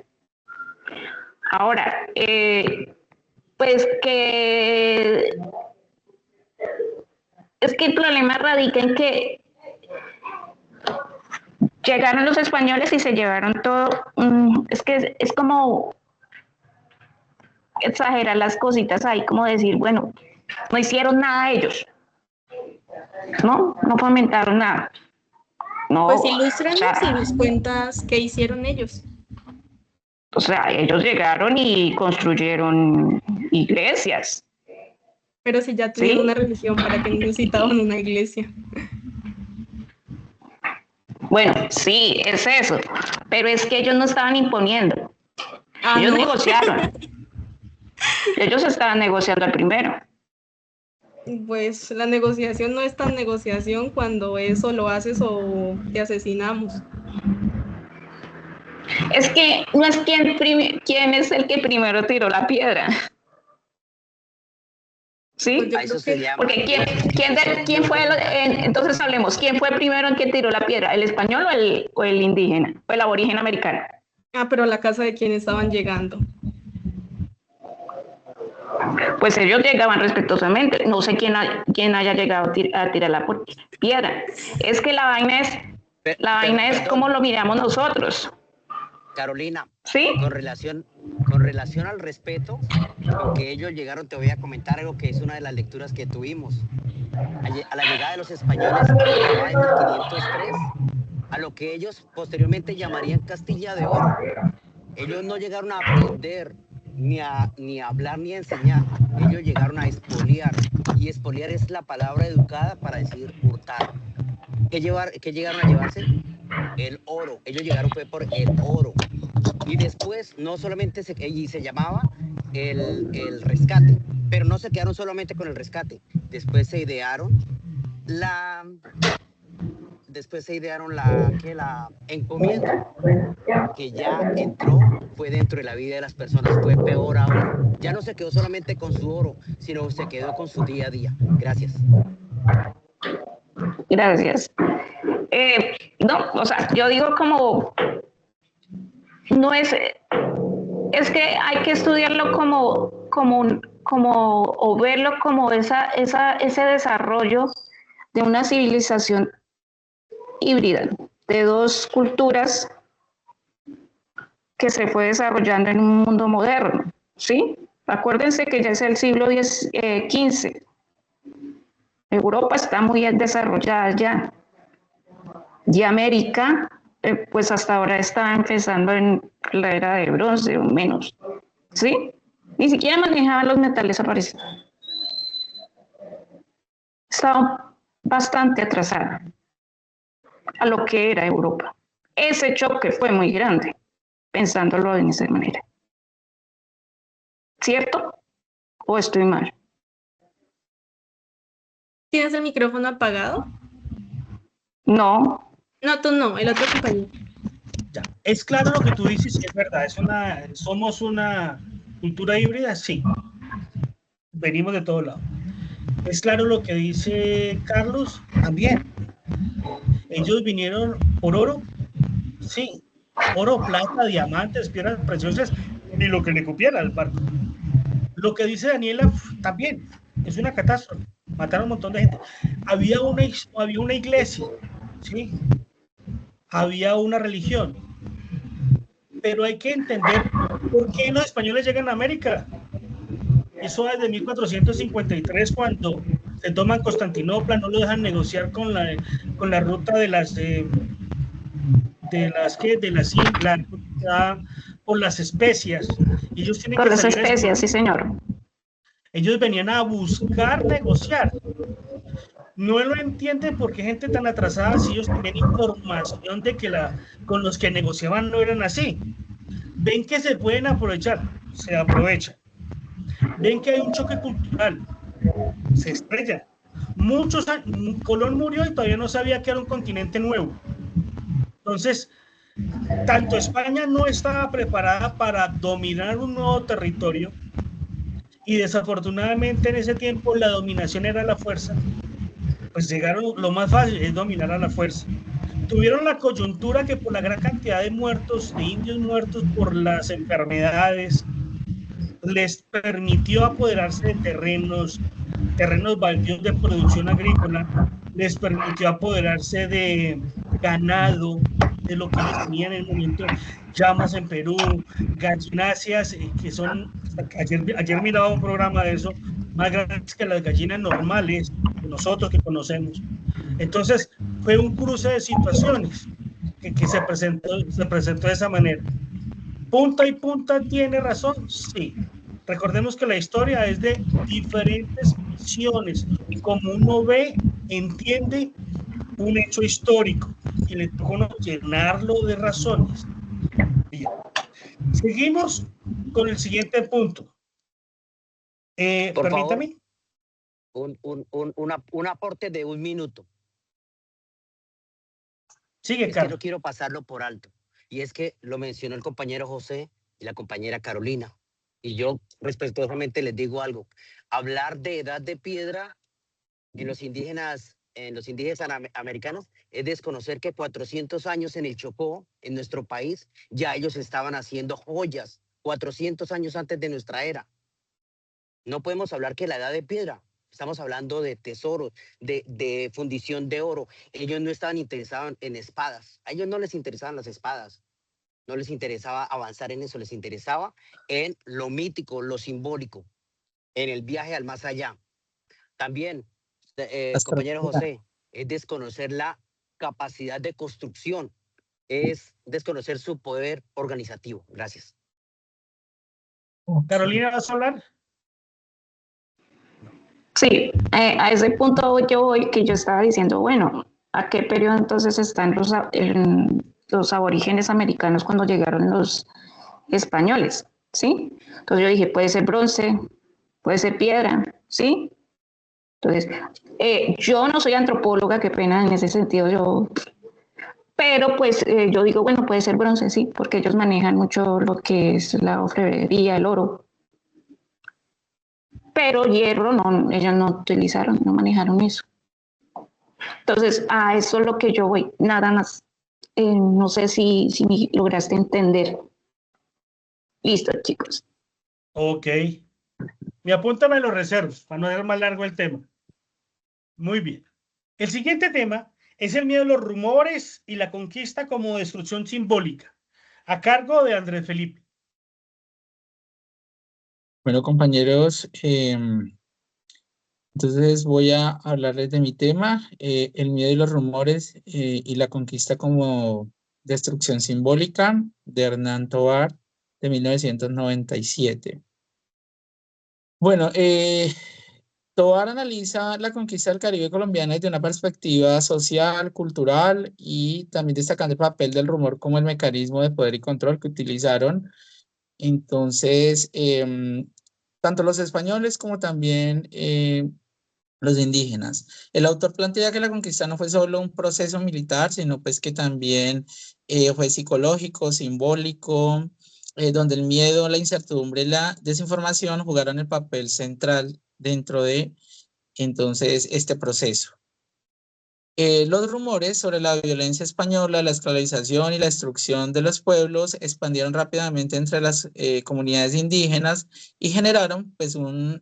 Ahora, pues que es que el problema radica en que llegaron los españoles y se llevaron todo. Es que es como exagerar las cositas ahí, como decir, bueno, no hicieron nada ellos, no fomentaron nada. No, pues ilústranos o sea, y nos cuentas qué hicieron ellos. O sea, ellos llegaron y construyeron iglesias. Pero si ya tenían una religión, ¿para qué necesitaban una iglesia? Bueno, sí, es eso. Pero es que ellos no estaban imponiendo. Ellos ¿no? negociaron. Ellos estaban negociando al primero. Pues la negociación no es tan negociación cuando eso lo haces o te asesinamos. Es que no es quién es el que primero tiró la piedra. ¿Sí? A eso se llama. Porque ¿quién fue? Entonces hablemos, ¿quién fue primero en que tiró la piedra? ¿El español o el indígena? ¿O el aborigen americano? Pero a la casa de quien estaban llegando. Pues ellos llegaban respetuosamente. No sé quién haya llegado a tirar la piedra. Es que la vaina es como lo miramos nosotros. Carolina, ¿sí? Con relación al respeto, lo que ellos llegaron, te voy a comentar algo que es una de las lecturas que tuvimos. A la llegada de los españoles, en 1503, a lo que ellos posteriormente llamarían Castilla de Oro. Ellos no llegaron a aprender, ni a hablar, ni a enseñar. Ellos llegaron a expoliar. Y expoliar es la palabra educada para decir hurtar. ¿Qué llegaron a llevarse? El oro. Ellos llegaron fue por el oro. Y después no solamente se llamaba el rescate, pero no se quedaron solamente con el rescate. Después se idearon la encomienda, que ya fue dentro de la vida de las personas, fue peor aún. Ya no se quedó solamente con su oro, sino se quedó con su día a día. Gracias. Gracias. No, o sea, yo digo como, no es que hay que estudiarlo o verlo como ese desarrollo de una civilización híbrida, de dos culturas que se fue desarrollando en un mundo moderno, ¿sí? Acuérdense que ya es el siglo XV. Europa está muy desarrollada ya. Y América, pues hasta ahora está empezando en la era de bronce o menos, ¿sí? Ni siquiera manejaban los metales aparecidos. Estaba bastante atrasada a lo que era Europa. Ese choque fue muy grande, pensándolo de esa manera. ¿Cierto? ¿O estoy mal? ¿Tienes el micrófono apagado? No. No, tú no, el otro compañero. Ya. Es claro lo que tú dices, es verdad, somos una Cultura híbrida, sí. Venimos de todos lados. Es claro lo que dice Carlos, también. Ellos vinieron por oro, sí. Oro, plata, diamantes, piedras preciosas, ni lo que le cupiera al barco. Lo que dice Daniela también es una catástrofe. Mataron un montón de gente. Había una iglesia, ¿sí? Había una religión. Pero hay que entender por qué los españoles llegan a América. Eso desde 1453, cuando se toman Constantinopla, no lo dejan negociar con la ruta de las por las especias. Ellos tienen Por que las salir especias, sí, señor. Ellos venían a buscar negociar. No lo entienden porque gente tan atrasada, si ellos tenían información de que con los que negociaban no eran así. Ven que se pueden aprovechar, se aprovechan. Ven que hay un choque cultural, se estrella. Colón murió y todavía no sabía que era un continente nuevo. Entonces, tanto España no estaba preparada para dominar un nuevo territorio, y desafortunadamente en ese tiempo la dominación era la fuerza. Pues llegaron, lo más fácil es dominar a la fuerza. Tuvieron la coyuntura que por la gran cantidad de muertos, de indios muertos por las enfermedades, les permitió apoderarse de terrenos baldíos de producción agrícola, les permitió apoderarse de ganado, de lo que ellos tenían en el momento, llamas en Perú, gallináceas, que son, ayer miraba un programa de eso, más grandes que las gallinas normales, que nosotros que conocemos. Entonces, fue un cruce de situaciones que se presentó de esa manera. ¿Punta y punta tiene razón? Sí. Recordemos que la historia es de diferentes visiones. Como uno ve, entiende un hecho histórico y le toca llenarlo de razones. Bien. Seguimos con el siguiente punto. Permítame. Un aporte de 1 minuto. Sigue, Carlos. Que no quiero pasarlo por alto. Y es que lo mencionó el compañero José y la compañera Carolina. Y yo respetuosamente les digo algo. Hablar de edad de piedra en los indígenas americanos es desconocer que 400 años en el Chocó, en nuestro país, ya ellos estaban haciendo joyas, 400 años antes de nuestra era. No podemos hablar que la edad de piedra. Estamos hablando de tesoros, de fundición de oro. Ellos no estaban interesados en espadas. A ellos no les interesaban las espadas. No les interesaba avanzar en eso. Les interesaba en lo mítico, lo simbólico, en el viaje al más allá. También, compañero José, es desconocer la capacidad de construcción. Es desconocer su poder organizativo. Gracias. Carolina, ¿vas a hablar? Sí, a ese punto yo voy, que yo estaba diciendo, bueno, ¿a qué periodo entonces están los aborígenes americanos cuando llegaron los españoles? ¿Sí? Entonces yo dije, puede ser bronce, puede ser piedra, ¿sí? Entonces, yo no soy antropóloga, qué pena en ese sentido, pero pues yo digo, bueno, puede ser bronce, sí, porque ellos manejan mucho lo que es la orfebrería, el oro. Pero hierro no, ellos no utilizaron, no manejaron eso. Entonces, a eso es lo que yo voy, nada más. No sé si me lograste entender. Listo, chicos. Ok. Me apúntame los reservos para no hacer más largo el tema. Muy bien. El siguiente tema es el miedo a los rumores y la conquista como destrucción simbólica, a cargo de Andrés Felipe. Bueno, compañeros, entonces voy a hablarles de mi tema, el miedo y los rumores y la conquista como destrucción simbólica, de Hernán Tovar, de 1997. Bueno, Tovar analiza la conquista del Caribe colombiano desde una perspectiva social, cultural y también destacando el papel del rumor como el mecanismo de poder y control que utilizaron. Entonces, tanto los españoles como también los indígenas. El autor plantea que la conquista no fue solo un proceso militar, sino pues que también fue psicológico, simbólico, donde el miedo, la incertidumbre y la desinformación jugaron el papel central dentro de entonces este proceso. Los rumores sobre la violencia española, la esclavización y la destrucción de los pueblos expandieron rápidamente entre las comunidades indígenas y generaron pues, una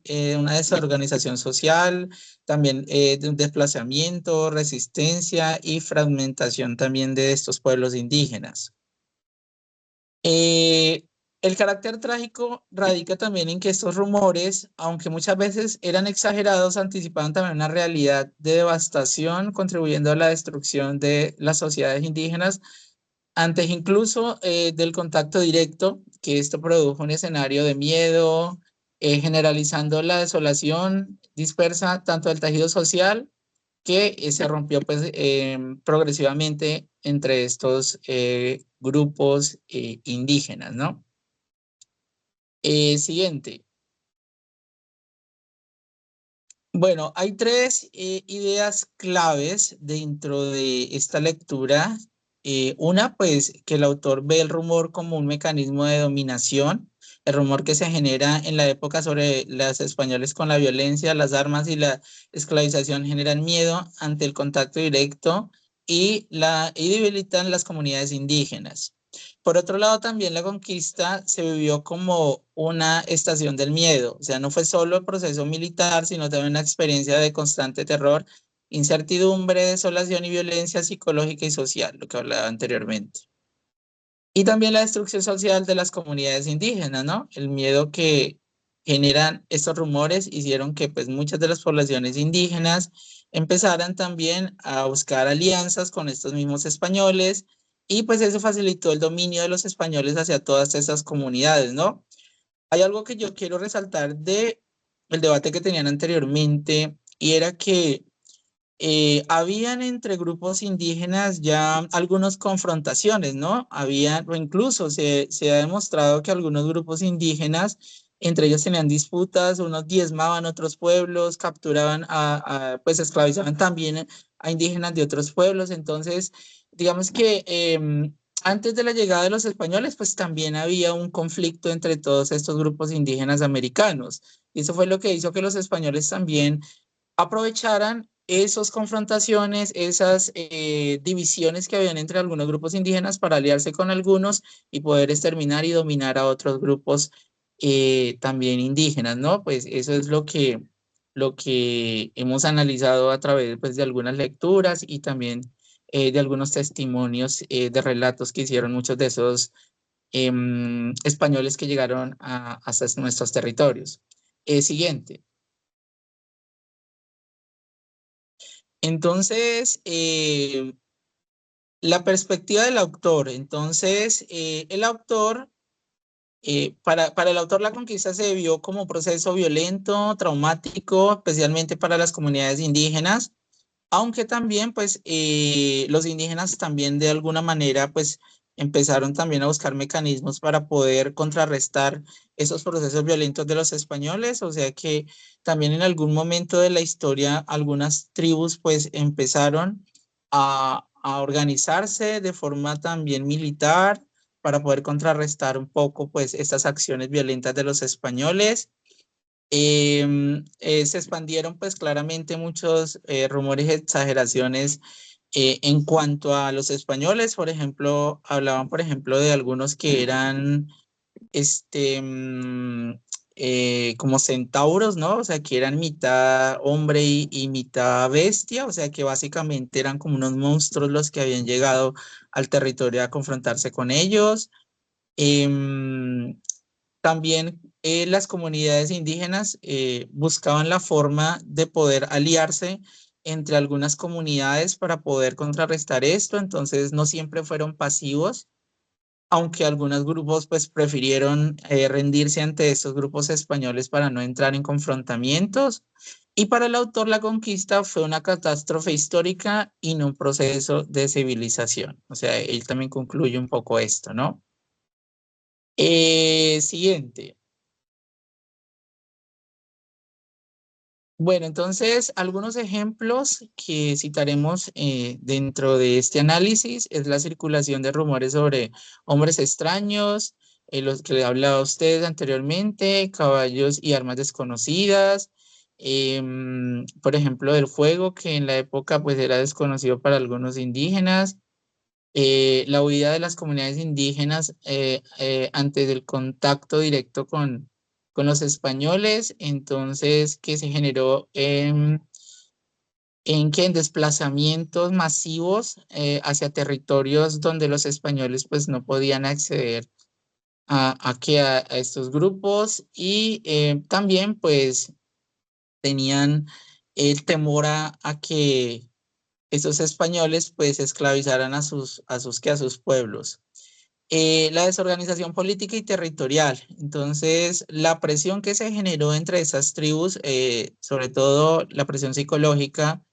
desorganización social, también de un desplazamiento, resistencia y fragmentación también de estos pueblos indígenas. El carácter trágico radica también en que estos rumores, aunque muchas veces eran exagerados, anticipaban también una realidad de devastación, contribuyendo a la destrucción de las sociedades indígenas, antes incluso del contacto directo, que esto produjo un escenario de miedo, generalizando la desolación dispersa tanto del tejido social, que se rompió pues, progresivamente entre estos grupos indígenas, ¿no? Siguiente. Bueno, hay tres ideas claves dentro de esta lectura. Una, pues, que el autor ve el rumor como un mecanismo de dominación, el rumor que se genera en la época sobre los españoles con la violencia, las armas y la esclavización generan miedo ante el contacto directo y debilitan las comunidades indígenas. Por otro lado, también la conquista se vivió como una estación del miedo, o sea, no fue solo el proceso militar, sino también una experiencia de constante terror, incertidumbre, desolación y violencia psicológica y social, lo que hablaba anteriormente. Y también la destrucción social de las comunidades indígenas, ¿no? El miedo que generan estos rumores hicieron que pues muchas de las poblaciones indígenas empezaran también a buscar alianzas con estos mismos españoles y pues eso facilitó el dominio de los españoles hacia todas esas comunidades, ¿no? Hay algo que yo quiero resaltar de el debate que tenían anteriormente y era que habían entre grupos indígenas ya algunas confrontaciones, ¿no? Habían, o incluso se ha demostrado que algunos grupos indígenas, entre ellos tenían disputas, unos diezmaban otros pueblos, capturaban pues esclavizaban también a indígenas de otros pueblos. Entonces, digamos que antes de la llegada de los españoles, pues también había un conflicto entre todos estos grupos indígenas americanos. Y eso fue lo que hizo que los españoles también aprovecharan esas confrontaciones, esas divisiones que habían entre algunos grupos indígenas para aliarse con algunos y poder exterminar y dominar a otros grupos también indígenas, ¿no? Pues eso es lo que hemos analizado a través pues, de algunas lecturas y también de algunos testimonios de relatos que hicieron muchos de esos españoles que llegaron hasta nuestros territorios. Siguiente. Entonces, la perspectiva del autor. Entonces, el autor, para el autor la conquista se vio como un proceso violento, traumático, especialmente para las comunidades indígenas, aunque también, pues, los indígenas también de alguna manera, pues, empezaron también a buscar mecanismos para poder contrarrestar esos procesos violentos de los españoles, o sea que también en algún momento de la historia algunas tribus, pues, empezaron a organizarse de forma también militar para poder contrarrestar un poco, pues, estas acciones violentas de los españoles. Se expandieron pues claramente muchos rumores y exageraciones en cuanto a los españoles. Por ejemplo, hablaban por ejemplo de algunos que eran como centauros, ¿no? O sea, que eran mitad hombre y mitad bestia, o sea, que básicamente eran como unos monstruos los que habían llegado al territorio a confrontarse con ellos. También las comunidades indígenas buscaban la forma de poder aliarse entre algunas comunidades para poder contrarrestar esto, entonces no siempre fueron pasivos, aunque algunos grupos pues prefirieron rendirse ante estos grupos españoles para no entrar en confrontamientos. Y para el autor la conquista fue una catástrofe histórica y no un proceso de civilización. O sea, él también concluye un poco esto, ¿no? Siguiente. Bueno, entonces algunos ejemplos que citaremos dentro de este análisis es la circulación de rumores sobre hombres extraños, los que le hablaba a ustedes anteriormente, caballos y armas desconocidas, por ejemplo, el fuego, que en la época pues era desconocido para algunos indígenas, la huida de las comunidades indígenas antes del contacto directo con los españoles, entonces que se generó en desplazamientos masivos hacia territorios donde los españoles pues no podían acceder a estos grupos y también pues tenían el temor a que esos españoles pues esclavizaran a sus pueblos. La desorganización política y territorial. Entonces, la presión que se generó entre esas tribus, sobre todo la presión psicológica,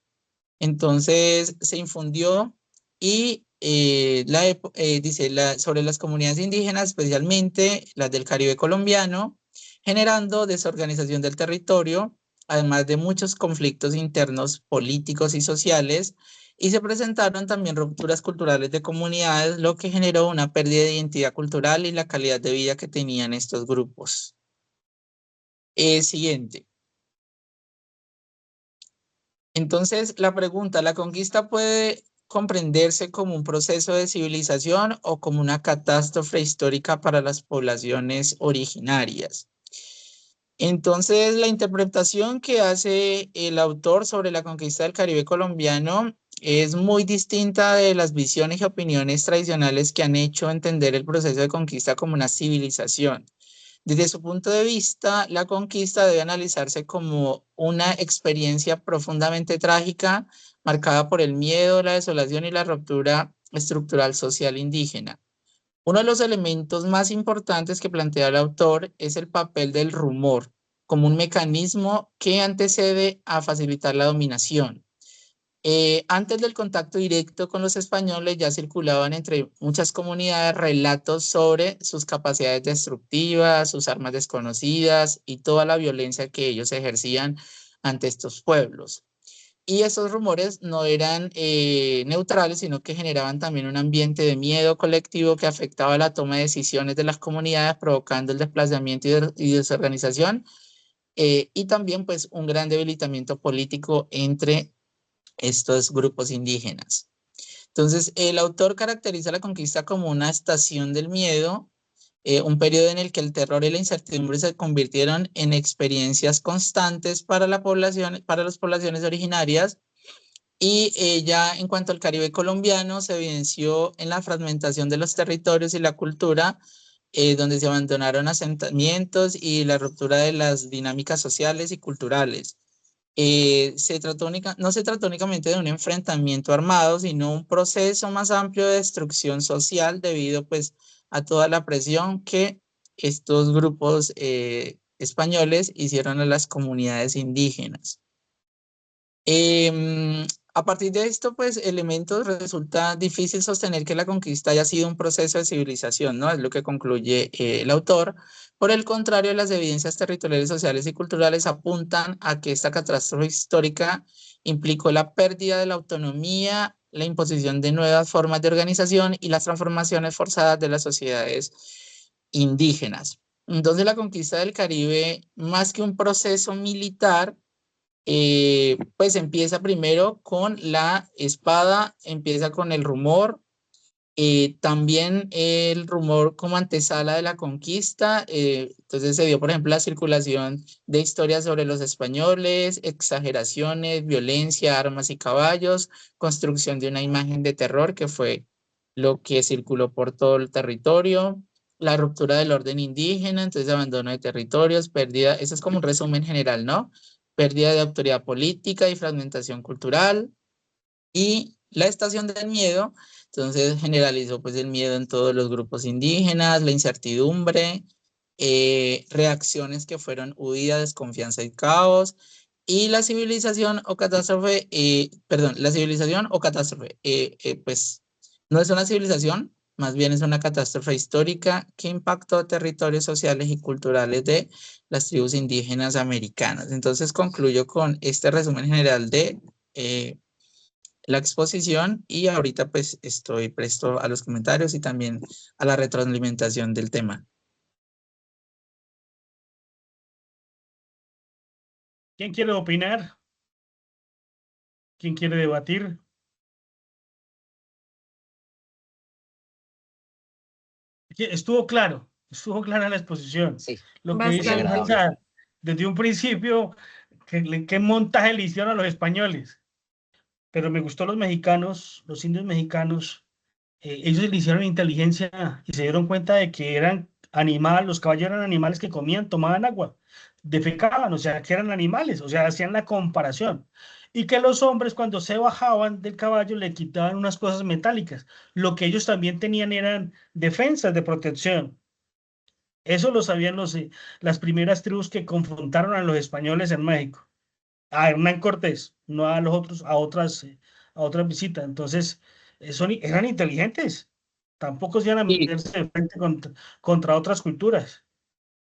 entonces se infundió y sobre las comunidades indígenas, especialmente las del Caribe colombiano, generando desorganización del territorio, además de muchos conflictos internos políticos y sociales, y se presentaron también rupturas culturales de comunidades, lo que generó una pérdida de identidad cultural y la calidad de vida que tenían estos grupos. Siguiente. Entonces, la pregunta, ¿la conquista puede comprenderse como un proceso de civilización o como una catástrofe histórica para las poblaciones originarias? Entonces, la interpretación que hace el autor sobre la conquista del Caribe colombiano es muy distinta de las visiones y opiniones tradicionales que han hecho entender el proceso de conquista como una civilización. Desde su punto de vista, la conquista debe analizarse como una experiencia profundamente trágica, marcada por el miedo, la desolación y la ruptura estructural social indígena. Uno de los elementos más importantes que plantea el autor es el papel del rumor, como un mecanismo que antecede a facilitar la dominación. Antes del contacto directo con los españoles ya circulaban entre muchas comunidades relatos sobre sus capacidades destructivas, sus armas desconocidas y toda la violencia que ellos ejercían ante estos pueblos. Y esos rumores no eran neutrales, sino que generaban también un ambiente de miedo colectivo que afectaba la toma de decisiones de las comunidades, provocando el desplazamiento y desorganización, y también pues un gran debilitamiento político entre estos grupos indígenas. Entonces, el autor caracteriza la conquista como una estación del miedo, un periodo en el que el terror y la incertidumbre se convirtieron en experiencias constantes para las poblaciones originarias. Y ya en cuanto al Caribe colombiano, se evidenció en la fragmentación de los territorios y la cultura, donde se abandonaron asentamientos y la ruptura de las dinámicas sociales y culturales. No se trató únicamente de un enfrentamiento armado, sino un proceso más amplio de destrucción social debido pues a toda la presión que estos grupos españoles hicieron a las comunidades indígenas. A partir de esto, pues, elementos, resulta difícil sostener que la conquista haya sido un proceso de civilización, ¿no? Es lo que concluye el autor. Por el contrario, las evidencias territoriales, sociales y culturales apuntan a que esta catástrofe histórica implicó la pérdida de la autonomía, la imposición de nuevas formas de organización y las transformaciones forzadas de las sociedades indígenas. Entonces, la conquista del Caribe, más que un proceso militar, pues empieza primero con la espada, empieza con el rumor, también el rumor como antesala de la conquista. Entonces se dio, por ejemplo, la circulación de historias sobre los españoles, exageraciones, violencia, armas y caballos, construcción de una imagen de terror que fue lo que circuló por todo el territorio, la ruptura del orden indígena, entonces abandono de territorios, pérdida, eso es como un resumen general, ¿no? Pérdida de autoridad política y fragmentación cultural. Y la estación del miedo, entonces generalizó pues el miedo en todos los grupos indígenas, la incertidumbre, reacciones que fueron huida, desconfianza y caos, y la civilización o catástrofe, pues no es una civilización, más bien es una catástrofe histórica que impactó territorios sociales y culturales de las tribus indígenas americanas. Entonces concluyo con este resumen general de la exposición y ahorita pues estoy presto a los comentarios y también a la retroalimentación del tema. ¿Quién quiere opinar? ¿Quién quiere debatir? Estuvo clara la exposición. Sí, Lo que muy dice Bastante. agradable. César, desde un principio, ¿qué montaje le hicieron a los españoles? Pero me gustó los mexicanos, los indios mexicanos, ellos le hicieron inteligencia y se dieron cuenta de que eran animales, los caballos eran animales que comían, tomaban agua, defecaban, o sea, que eran animales, o sea, hacían la comparación. Y que los hombres cuando se bajaban del caballo le quitaban unas cosas metálicas. Lo que ellos también tenían eran defensas de protección. Eso lo sabían las primeras tribus que confrontaron a los españoles en México, a Hernán Cortés, no a los otros, a otras visitas. Entonces, eran inteligentes. Tampoco se iban a Y meterse de frente contra otras culturas.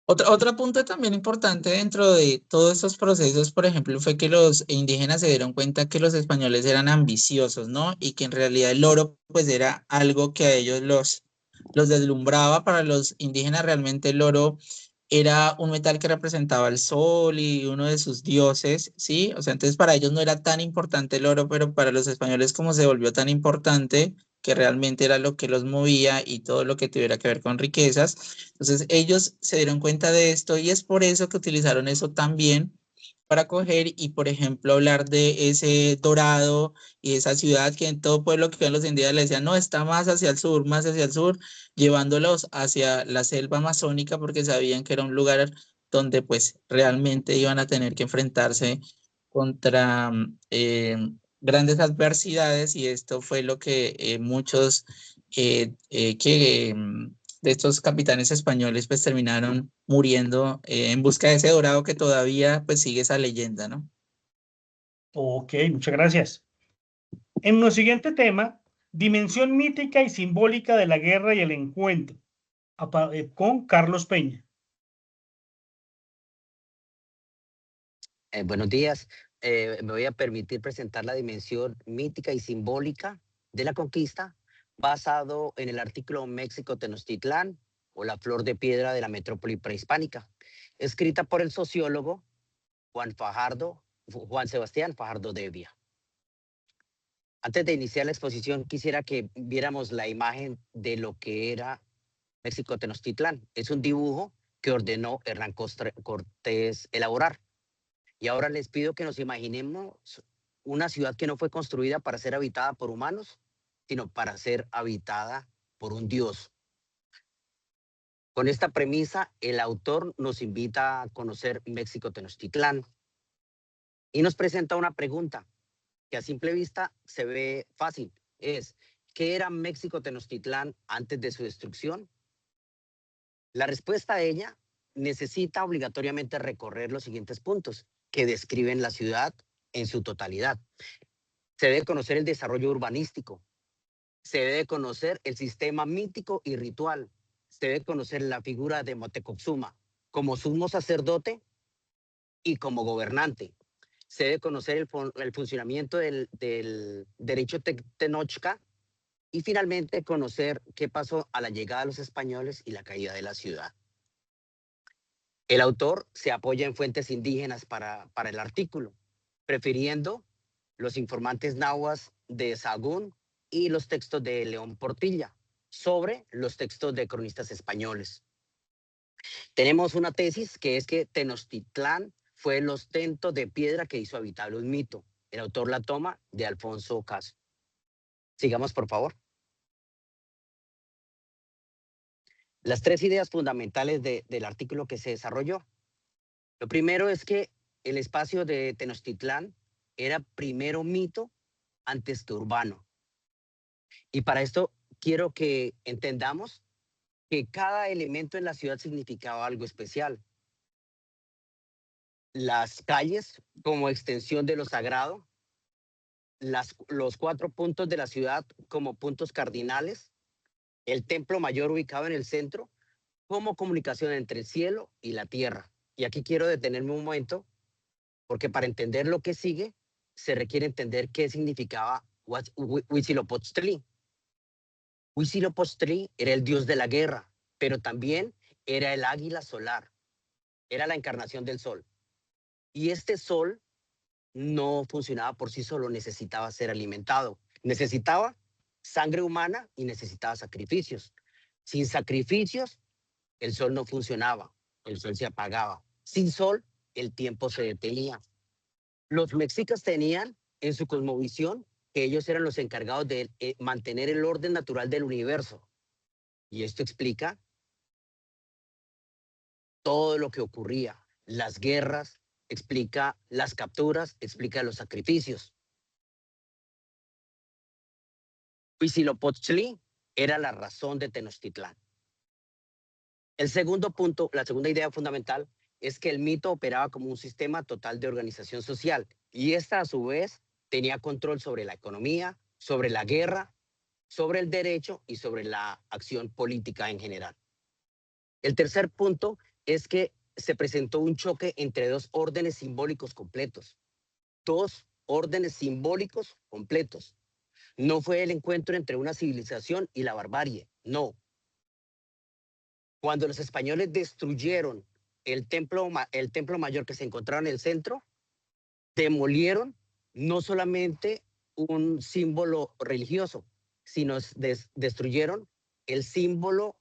otro punto también importante dentro de todos estos procesos, por ejemplo, fue que los indígenas se dieron cuenta que los españoles eran ambiciosos, ¿no? Y que en realidad el oro pues era algo que a ellos los deslumbraba. Para los indígenas realmente el oro era un metal que representaba el sol y uno de sus dioses, ¿sí? O sea, entonces para ellos no era tan importante el oro, pero para los españoles como se volvió tan importante, que realmente era lo que los movía y todo lo que tuviera que ver con riquezas. Entonces ellos se dieron cuenta de esto y es por eso que utilizaron eso también para coger y, por ejemplo, hablar de ese Dorado y esa ciudad que en todo pueblo que ven los indígenas le decían, no, está más hacia el sur, llevándolos hacia la selva amazónica porque sabían que era un lugar donde pues realmente iban a tener que enfrentarse contra grandes adversidades y esto fue lo que muchos de estos capitanes españoles pues terminaron muriendo en busca de ese dorado que todavía pues sigue esa leyenda, ¿no? Ok, muchas gracias. En nuestro siguiente tema, dimensión mítica y simbólica de la guerra y el encuentro, con Carlos Peña. Buenos días. Me voy a permitir presentar la dimensión mítica y simbólica de la conquista basado en el artículo México Tenochtitlán o la flor de piedra de la metrópoli prehispánica, escrita por el sociólogo Juan Sebastián Fajardo Devia. Antes de iniciar la exposición, quisiera que viéramos la imagen de lo que era México Tenochtitlán. Es un dibujo que ordenó Hernán Cortés elaborar. Y ahora les pido que nos imaginemos una ciudad que no fue construida para ser habitada por humanos, sino para ser habitada por un dios. Con esta premisa, el autor nos invita a conocer México Tenochtitlán y nos presenta una pregunta que a simple vista se ve fácil. Es, ¿qué era México Tenochtitlán antes de su destrucción? La respuesta a ella necesita obligatoriamente recorrer los siguientes puntos que describen la ciudad en su totalidad. Se debe conocer el desarrollo urbanístico, se debe conocer el sistema mítico y ritual, se debe conocer la figura de Motecuzoma como sumo sacerdote y como gobernante. Se debe conocer el funcionamiento del derecho tenochca y finalmente conocer qué pasó a la llegada de los españoles y la caída de la ciudad. El autor se apoya en fuentes indígenas para el artículo, prefiriendo los informantes nahuas de Sahagún y los textos de León Portilla sobre los textos de cronistas españoles. Tenemos una tesis que es que Tenochtitlán fue el ostento de piedra que hizo habitable un mito. El autor la toma de Alfonso Caso. Sigamos, por favor. Las tres ideas fundamentales del artículo que se desarrolló. Lo primero es que el espacio de Tenochtitlán era primero mito antes que urbano. Y para esto quiero que entendamos que cada elemento en la ciudad significaba algo especial. Las calles como extensión de lo sagrado, los 4 puntos de la ciudad como puntos cardinales, el templo mayor ubicado en el centro como comunicación entre el cielo y la tierra. Y aquí quiero detenerme un momento porque para entender lo que sigue se requiere entender qué significaba Huitzilopochtli. Huitzilopochtli era el dios de la guerra, pero también era el águila solar, era la encarnación del sol. Y este sol no funcionaba por sí solo, necesitaba ser alimentado. Necesitaba sangre humana y necesitaba sacrificios. Sin sacrificios, el sol no funcionaba, el sol se apagaba. Sin sol, el tiempo se detenía. Los mexicas tenían en su cosmovisión que ellos eran los encargados de mantener el orden natural del universo. Y esto explica todo lo que ocurría, las guerras, explica las capturas, explica los sacrificios. Huitzilopochtli era la razón de Tenochtitlán. El segundo punto, la segunda idea fundamental, es que el mito operaba como un sistema total de organización social y esta a su vez tenía control sobre la economía, sobre la guerra, sobre el derecho y sobre la acción política en general. El tercer punto es que se presentó un choque entre dos órdenes simbólicos completos. Dos órdenes simbólicos completos. No fue el encuentro entre una civilización y la barbarie, no. Cuando los españoles destruyeron el templo mayor que se encontraba en el centro, demolieron no solamente un símbolo religioso, sino destruyeron el símbolo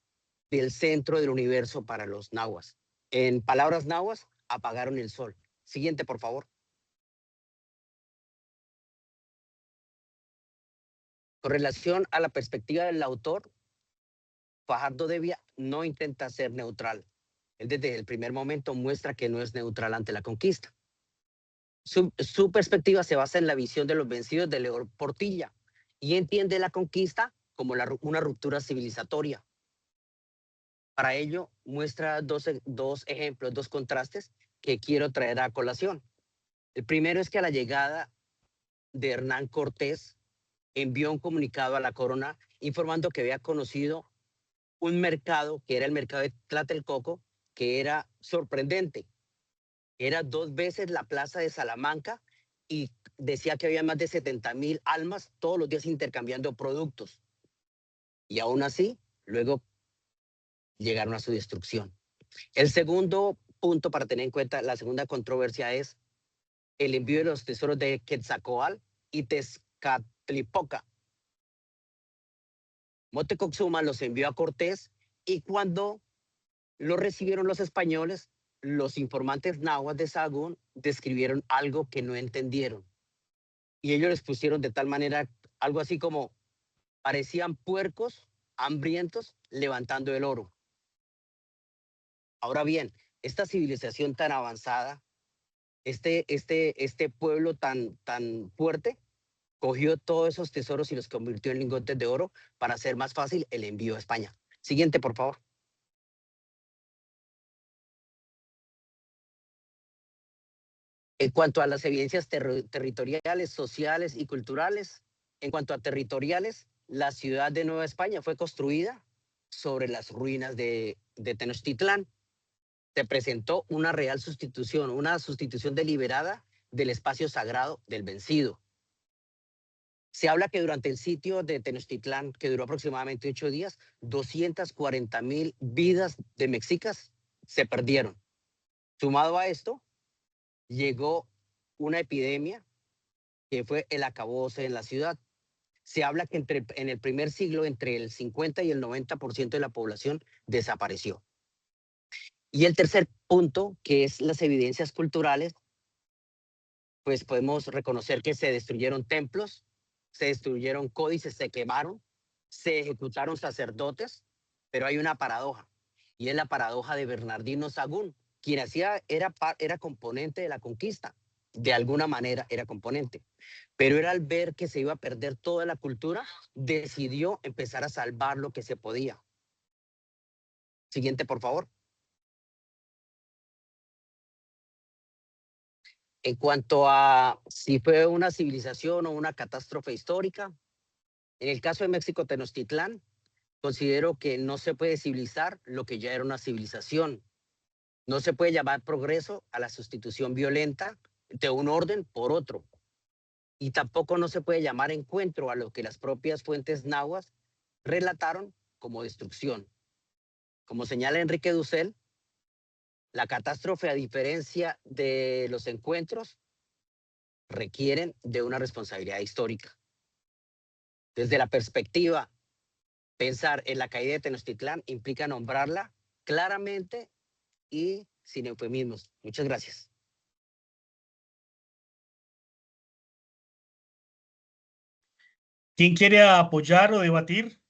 del centro del universo para los nahuas. En palabras nahuas, apagaron el sol. Siguiente, por favor. Con relación a la perspectiva del autor, Fajardo Devia no intenta ser neutral. Él desde el primer momento muestra que no es neutral ante la conquista. Su perspectiva se basa en la visión de los vencidos de León Portilla y entiende la conquista como una ruptura civilizatoria. Para ello muestra dos ejemplos, dos contrastes que quiero traer a colación. El primero es que a la llegada de Hernán Cortés envió un comunicado a la corona informando que había conocido un mercado, que era el mercado de Tlatelolco, que era sorprendente. Era 2 veces la plaza de Salamanca y decía que había más de 70,000 almas todos los días intercambiando productos. Y aún así, luego llegaron a su destrucción. El segundo punto para tener en cuenta, la segunda controversia es el envío de los tesoros de Quetzalcóatl y Tezcatlipoca. Moctezuma los envió a Cortés y cuando lo recibieron los españoles, los informantes nahuas de Sahagún describieron algo que no entendieron. Y ellos les pusieron de tal manera, algo así como, parecían puercos hambrientos levantando el oro. Ahora bien, esta civilización tan avanzada, este pueblo tan fuerte, cogió todos esos tesoros y los convirtió en lingotes de oro para hacer más fácil el envío a España. Siguiente, por favor. En cuanto a las evidencias territoriales, sociales y culturales, en cuanto a territoriales, la ciudad de Nueva España fue construida sobre las ruinas de Tenochtitlán. Se presentó una real sustitución, una sustitución deliberada del espacio sagrado del vencido. Se habla que durante el sitio de Tenochtitlán, que duró aproximadamente 8 días, 240,000 vidas de mexicas se perdieron. Sumado a esto, llegó una epidemia que fue el acabose en la ciudad. Se habla que en el primer siglo entre el 50 y el 90% de la población desapareció. Y el tercer punto, que es las evidencias culturales, pues podemos reconocer que se destruyeron templos, se destruyeron códices, se quemaron, se ejecutaron sacerdotes, pero hay una paradoja, y es la paradoja de Bernardino Sahagún, quien era componente de la conquista, de alguna manera era componente, pero era al ver que se iba a perder toda la cultura, decidió empezar a salvar lo que se podía. Siguiente, por favor. En cuanto a si fue una civilización o una catástrofe histórica, en el caso de México Tenochtitlán, considero que no se puede civilizar lo que ya era una civilización. No se puede llamar progreso a la sustitución violenta de un orden por otro. Y tampoco no se puede llamar encuentro a lo que las propias fuentes nahuas relataron como destrucción. Como señala Enrique Dussel, La catástrofe, a diferencia de los encuentros, requieren de una responsabilidad histórica. Desde la perspectiva, pensar en la caída de Tenochtitlán implica nombrarla claramente y sin eufemismos. Muchas gracias. ¿Quién quiere apoyar o debatir?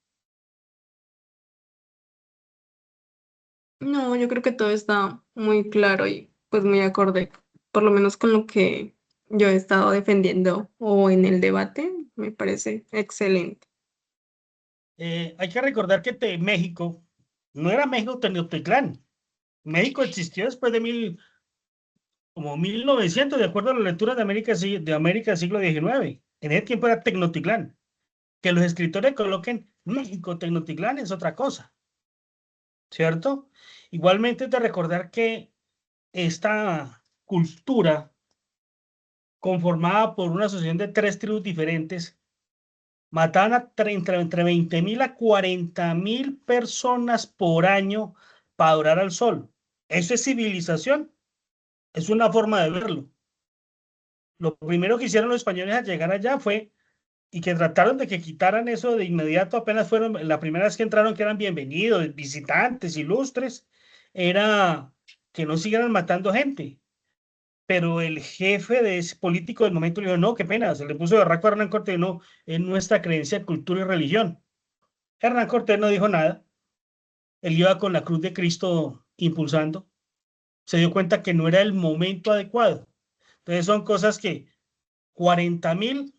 No, yo creo que todo está muy claro y pues muy acorde, por lo menos con lo que yo he estado defendiendo o en el debate, me parece excelente. Hay que recordar que México no era México Tenochtitlán. México existió después de como 1900, de acuerdo a las lecturas de América del siglo XIX. En ese tiempo era Tenochtitlán. Que los escritores coloquen México Tenochtitlán es otra cosa, ¿cierto? Igualmente de recordar que esta cultura, conformada por una asociación de 3 tribus diferentes, mataban entre 20.000 a 40.000 personas por año para adorar al sol. ¿Eso es civilización? Es una forma de verlo. Lo primero que hicieron los españoles al llegar allá fue, y que trataron de que quitaran eso de inmediato, apenas fueron, la primera vez que entraron, que eran bienvenidos, visitantes, ilustres, era que no siguieran matando gente. Pero el jefe de ese político del momento le dijo, no, qué pena, se le puso de berraco a Hernán Cortés, no, es nuestra creencia, cultura y religión. Hernán Cortés no dijo nada, él iba con la cruz de Cristo impulsando, se dio cuenta que no era el momento adecuado. Entonces son cosas que 40.000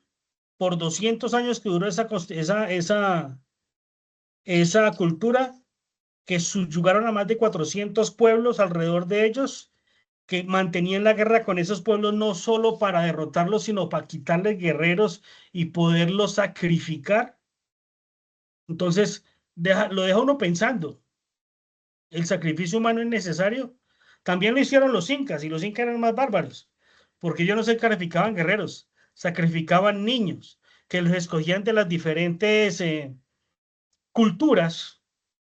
por 200 años que duró esa cultura, que subyugaron a más de 400 pueblos alrededor de ellos, que mantenían la guerra con esos pueblos no solo para derrotarlos, sino para quitarles guerreros y poderlos sacrificar. Entonces, lo deja uno pensando, ¿el sacrificio humano es necesario? También lo hicieron los incas, y los incas eran más bárbaros, porque ellos no sacrificaban guerreros, sacrificaban niños, que los escogían de las diferentes culturas,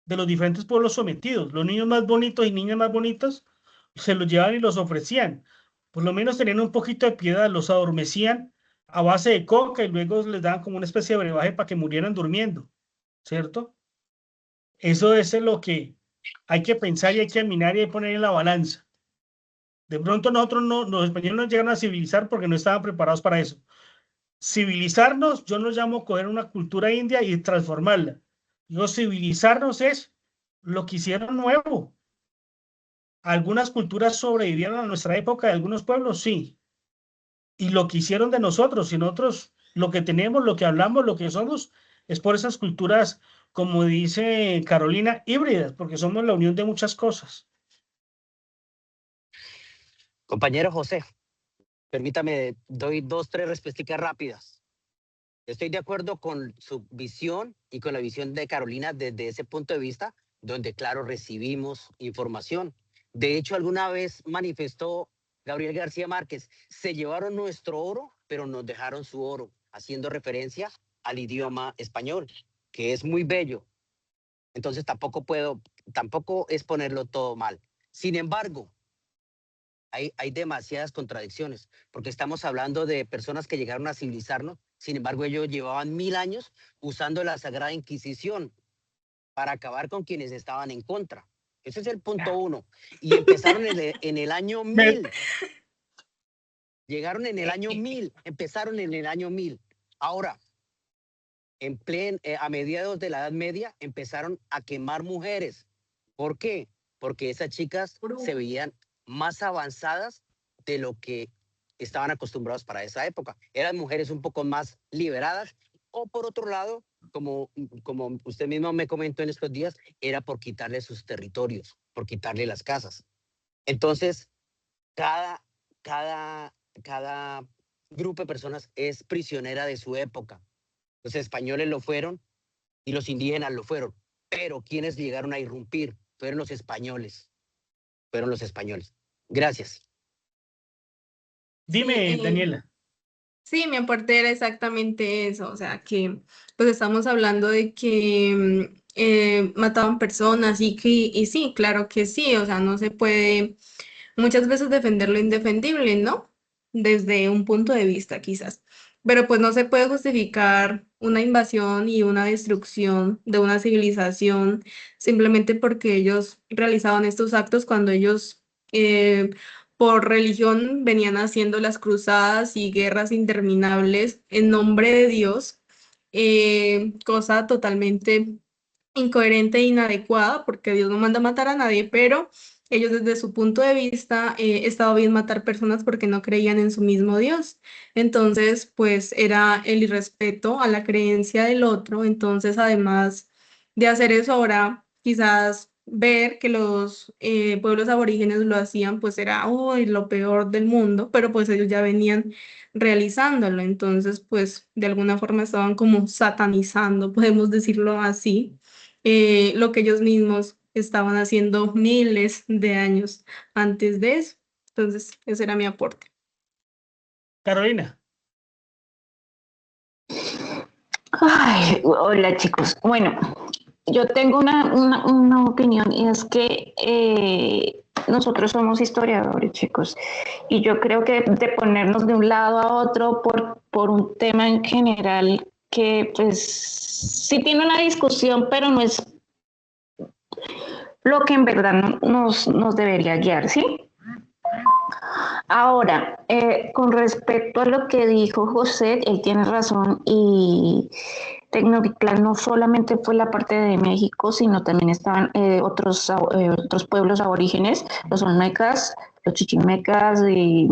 de los diferentes pueblos sometidos. Los niños más bonitos y niñas más bonitas se los llevaban y los ofrecían. Por lo menos tenían un poquito de piedad, los adormecían a base de coca y luego les daban como una especie de brebaje para que murieran durmiendo, ¿cierto? Eso es lo que hay que pensar y hay que mirar y hay que poner en la balanza. De pronto nosotros no, los españoles nos llegaron a civilizar porque no estaban preparados para eso. Civilizarnos, yo no llamo coger una cultura india y transformarla. Yo, civilizarnos es lo que hicieron nuevo. Algunas culturas sobrevivieron a nuestra época, de algunos pueblos, sí. Y lo que hicieron de nosotros, y nosotros lo que tenemos, lo que hablamos, lo que somos, es por esas culturas, como dice Carolina, híbridas, porque somos la unión de muchas cosas. Compañero José, permítame, doy 2, 3 respuestas rápidas. Estoy de acuerdo con su visión y con la visión de Carolina desde ese punto de vista, donde, claro, recibimos información. De hecho, alguna vez manifestó Gabriel García Márquez, se llevaron nuestro oro, pero nos dejaron su oro, haciendo referencia al idioma español, que es muy bello. Entonces tampoco es ponerlo todo mal. Sin embargo, hay demasiadas contradicciones, porque estamos hablando de personas que llegaron a civilizarnos, sin embargo ellos llevaban 1000 años usando la Sagrada Inquisición para acabar con quienes estaban en contra. Ese es el punto 1. Y empezaron en el año 1000. Llegaron en el año 1000, empezaron en el año 1000. Ahora, a mediados de la Edad Media, empezaron a quemar mujeres. ¿Por qué? Porque esas chicas se veían más avanzadas de lo que estaban acostumbrados para esa época. Eran mujeres un poco más liberadas, o por otro lado, como usted mismo me comentó en estos días, era por quitarle sus territorios, por quitarle las casas. Entonces, cada grupo de personas es prisionera de su época. Los españoles lo fueron y los indígenas lo fueron, pero quienes llegaron a irrumpir fueron los españoles. Gracias. Dime, Daniela. Sí, mi aporte era exactamente eso, o sea que pues estamos hablando de que mataban personas y sí, claro que sí, o sea, no se puede muchas veces defender lo indefendible, ¿no? Desde un punto de vista quizás. Pero pues no se puede justificar una invasión y una destrucción de una civilización simplemente porque ellos realizaban estos actos cuando ellos por religión venían haciendo las cruzadas y guerras interminables en nombre de Dios, cosa totalmente incoherente e inadecuada, porque Dios no manda a matar a nadie, pero ellos desde su punto de vista estaba bien matar personas porque no creían en su mismo Dios. Entonces, pues era el irrespeto a la creencia del otro. Entonces, además de hacer eso, ahora quizás ver que los pueblos aborígenes lo hacían, pues era uy, lo peor del mundo, pero pues ellos ya venían realizándolo. Entonces, pues de alguna forma estaban como satanizando, podemos decirlo así, lo que ellos mismos estaban haciendo miles de años antes de eso. Entonces, ese era mi aporte. Carolina. Ay, hola chicos. Bueno, yo tengo una opinión y es que nosotros somos historiadores, chicos, y yo creo que de ponernos de un lado a otro por un tema en general que pues sí tiene una discusión, pero no es lo que en verdad nos debería guiar, ¿sí? Ahora, con respecto a lo que dijo José, él tiene razón y Tenochtitlán no solamente fue la parte de México, sino también estaban otros pueblos aborígenes, los olmecas, los chichimecas, y,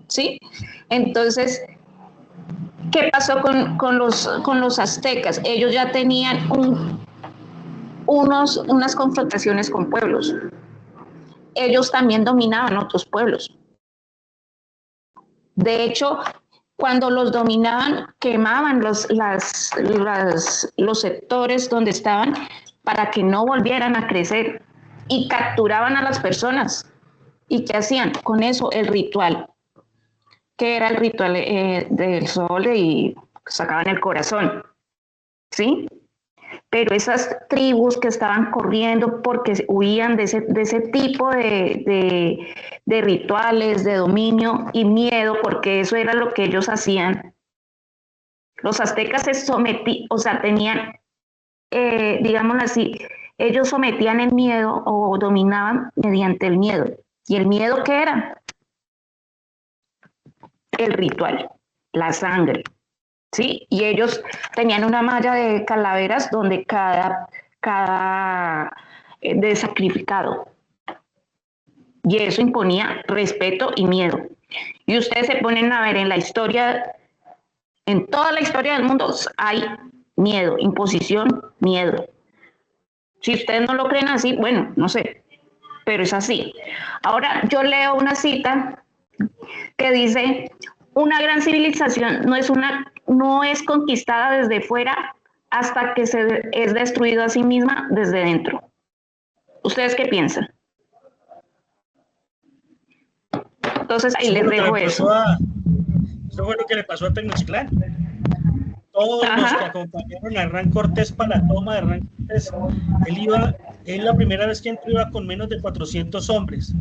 ¿sí? Entonces, ¿qué pasó con los aztecas? Ellos ya tenían unas confrontaciones con pueblos. Ellos también dominaban otros pueblos. De hecho, cuando los dominaban, quemaban los sectores donde estaban para que no volvieran a crecer y capturaban a las personas. ¿Y qué hacían? Con eso el ritual, que era el ritual del sol y sacaban el corazón, ¿sí? Pero esas tribus que estaban corriendo porque huían de ese tipo de rituales, de dominio y miedo, porque eso era lo que ellos hacían. Los aztecas se sometían, o sea, tenían, digámoslo así, ellos sometían el miedo o dominaban mediante el miedo. ¿Y el miedo qué era? El ritual, la sangre. ¿Sí? Y ellos tenían una malla de calaveras donde cada de sacrificado. Y eso imponía respeto y miedo. Y ustedes se ponen a ver en la historia, en toda la historia del mundo hay miedo, imposición, miedo. Si ustedes no lo creen así, bueno, no sé, pero es así. Ahora yo leo una cita que dice: una gran civilización no es conquistada desde fuera hasta que es destruida a sí misma desde dentro. ¿Ustedes qué piensan? Entonces ahí les dejo eso. Eso fue lo que le pasó a Tenochtitlán. Todos los que acompañaron a Hernán Cortés para la toma de Hernán Cortés, él la primera vez que entró iba con menos de 400 hombres.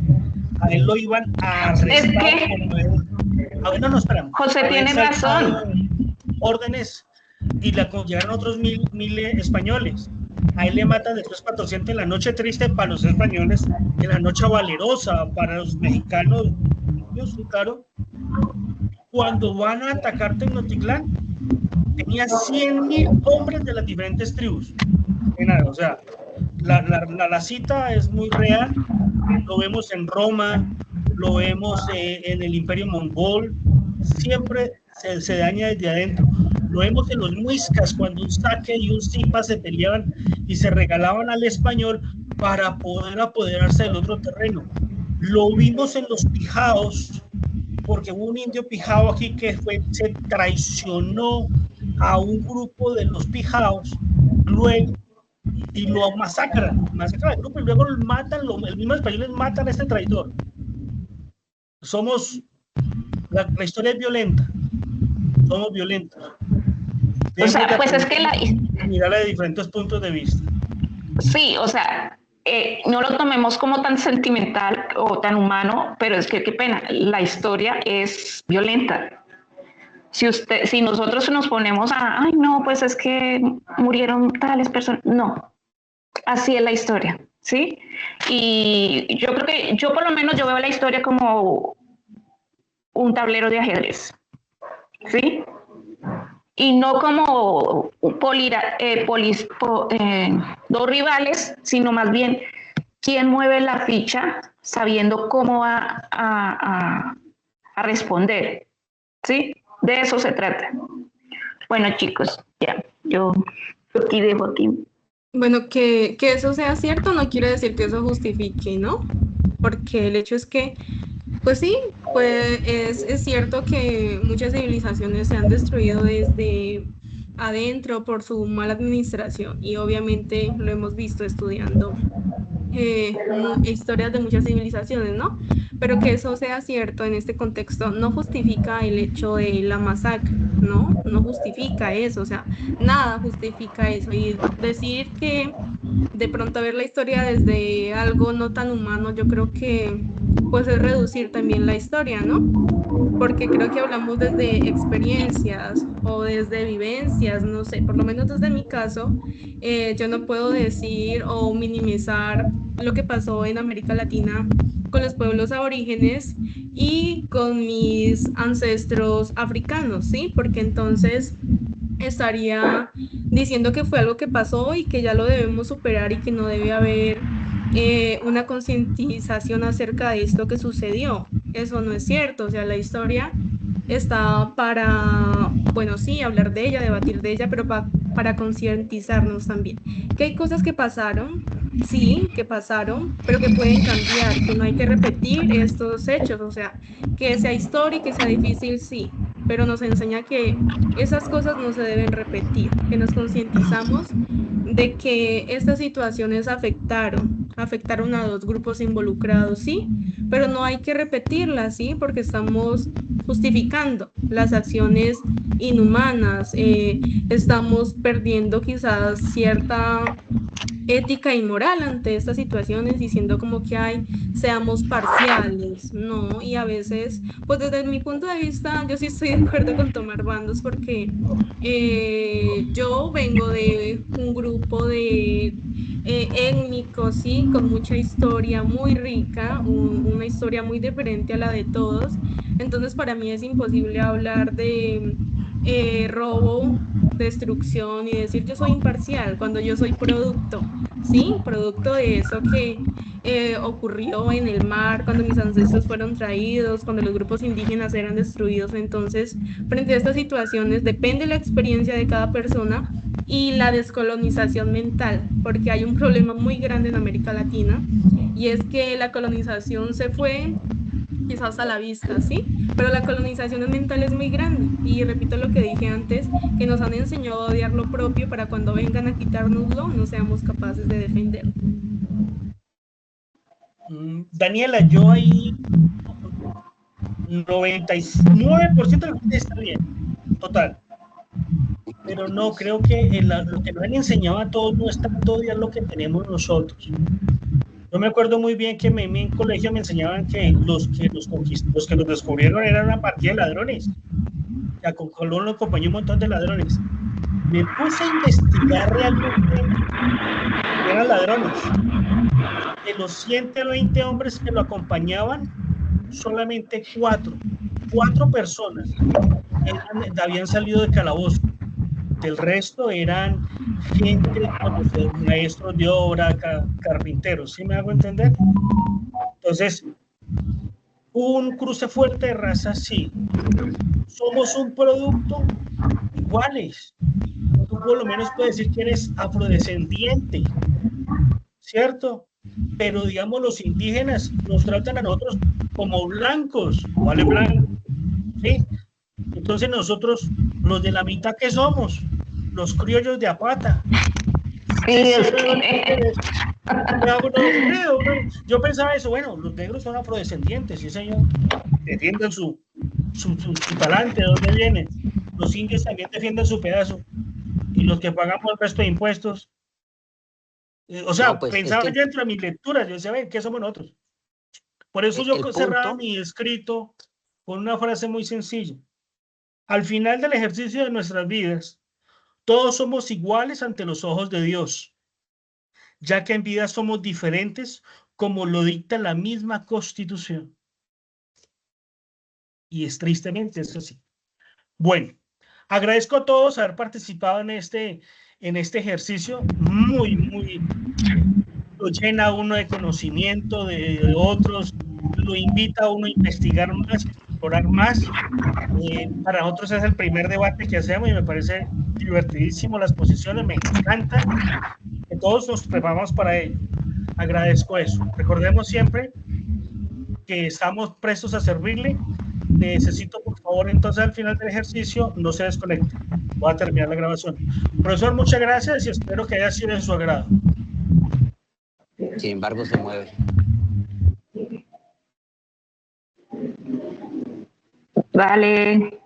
A él lo iban a arrestar. No, esperamos. José tiene razón. Órdenes y llegaron otros mil españoles. A él le matan después 400 en la noche triste para los españoles, en la noche valerosa para los mexicanos. Claro, cuando van a atacar Tenochtitlán, tenía 100,000 hombres de las diferentes tribus. O sea, la cita es muy real. Lo vemos en Roma, lo vemos en el Imperio Mongol, siempre se daña desde adentro. Lo vemos en los muiscas, cuando un saque y un zipa se peleaban y se regalaban al español para poder apoderarse del otro terreno. Lo vimos en los pijaos, porque hubo un indio pijao aquí que se traicionó a un grupo de los pijaos, luego y lo masacran al grupo y luego lo matan, el mismo españoles matan a este traidor. La historia es violenta, somos violentos. O sea, pues es que mirarla de diferentes puntos de vista. Sí, o sea, no lo tomemos como tan sentimental o tan humano, pero es que qué pena, la historia es violenta. Si nosotros nos ponemos a, ay, no, pues es que murieron tales personas, no, así es la historia, ¿sí? Y yo creo que, yo por lo menos yo veo la historia como un tablero de ajedrez, ¿sí? Y no como dos rivales, sino más bien quién mueve la ficha sabiendo cómo va a responder, ¿sí? De eso se trata. Bueno, chicos, ya, yo aquí dejo aquí. Bueno, que eso sea cierto no quiere decir que eso justifique, ¿no? Porque el hecho es que, pues sí, pues es cierto que muchas civilizaciones se han destruido desde adentro por su mala administración y obviamente lo hemos visto estudiando historias de muchas civilizaciones, ¿no? Pero que eso sea cierto en este contexto no justifica el hecho de la masacre, ¿no? No justifica eso, o sea, nada justifica eso. Y decir que de pronto ver la historia desde algo no tan humano, yo creo que pues es reducir también la historia, ¿no? Porque creo que hablamos desde experiencias o desde vivencias, no sé, por lo menos desde mi caso, yo no puedo decir o minimizar lo que pasó en América Latina con los pueblos aborígenes y con mis ancestros africanos, ¿sí? Porque entonces estaría diciendo que fue algo que pasó y que ya lo debemos superar y que no debe haber una concientización acerca de esto que sucedió. Eso no es cierto, o sea, la historia está para, bueno, sí, hablar de ella, debatir de ella, pero para concientizarnos también. Que hay cosas que pasaron, sí, que pasaron, pero que pueden cambiar, que no hay que repetir estos hechos, o sea, que sea historia y que sea difícil, sí, pero nos enseña que esas cosas no se deben repetir, que nos concientizamos de que estas situaciones afectaron a dos grupos involucrados, sí, pero no hay que repetirlas, sí, porque estamos justificando las acciones inhumanas, estamos perdiendo quizás cierta ética y moral ante estas situaciones, diciendo como que hay, seamos parciales, ¿no? Y a veces, pues desde mi punto de vista, yo sí estoy de acuerdo con tomar bandos porque yo vengo de un grupo de étnicos, sí, con mucha historia muy rica, una historia muy diferente a la de todos, entonces para mí es imposible hablar de robo, destrucción y decir yo soy imparcial cuando yo soy producto, ¿sí? Producto de eso que ocurrió en el mar, cuando mis ancestros fueron traídos, cuando los grupos indígenas eran destruidos. Entonces, frente a estas situaciones, depende la experiencia de cada persona y la descolonización mental, porque hay un problema muy grande en América Latina y es que la colonización se fue quizás a la vista, ¿sí? Pero la colonización mental es muy grande y repito lo que dije antes, que nos han enseñado a odiar lo propio para cuando vengan a quitárnoslo no seamos capaces de defenderlo. Daniela, yo ahí 99% de lo que está bien, total. Pero no, creo que lo que nos han enseñado a todos no es tanto odiar lo que tenemos nosotros. Yo me acuerdo muy bien que en mi colegio me enseñaban que los que nos descubrieron eran una partida de ladrones. Ya con Colón lo acompañó un montón de ladrones. Me puse a investigar realmente que eran ladrones. De los 120 hombres que lo acompañaban, solamente cuatro personas habían salido de calabozo. Del resto eran gente, maestros de obra, carpinteros, ¿sí me hago entender? Entonces, un cruce fuerte de razas, sí. Somos un producto iguales. Tú por lo menos puedes decir que eres afrodescendiente, ¿cierto? Pero digamos, los indígenas nos tratan a nosotros como blancos, ¿vale? Blanco, ¿sí? Entonces nosotros, los de la mitad que somos, los criollos de Apata. Yo pensaba eso, bueno, los negros son afrodescendientes, sí señor, defienden su talante, ¿de dónde vienen? Los indios también defienden su pedazo, y los que pagamos el resto de impuestos. O sea, No, pues, pensaba es que yo entre mis lecturas, yo decía, ¿qué somos nosotros? Por eso yo el cerraba punto, mi escrito con una frase muy sencilla. Al final del ejercicio de nuestras vidas, todos somos iguales ante los ojos de Dios, ya que en vida somos diferentes como lo dicta la misma Constitución. Y es tristemente eso sí. Bueno, agradezco a todos haber participado en este ejercicio. Muy, lo llena a uno de conocimiento de otros, lo invita a uno a investigar más, a explorar más. Para nosotros es el primer debate que hacemos y me parece divertidísimo las posiciones, me encanta que todos nos preparamos para ello. Agradezco eso. Recordemos siempre que estamos prestos a servirle. Necesito, por favor, entonces al final del ejercicio no se desconecte. Voy a terminar la grabación. Profesor, muchas gracias y espero que haya sido de su agrado. sin embargo, se mueve. Vale.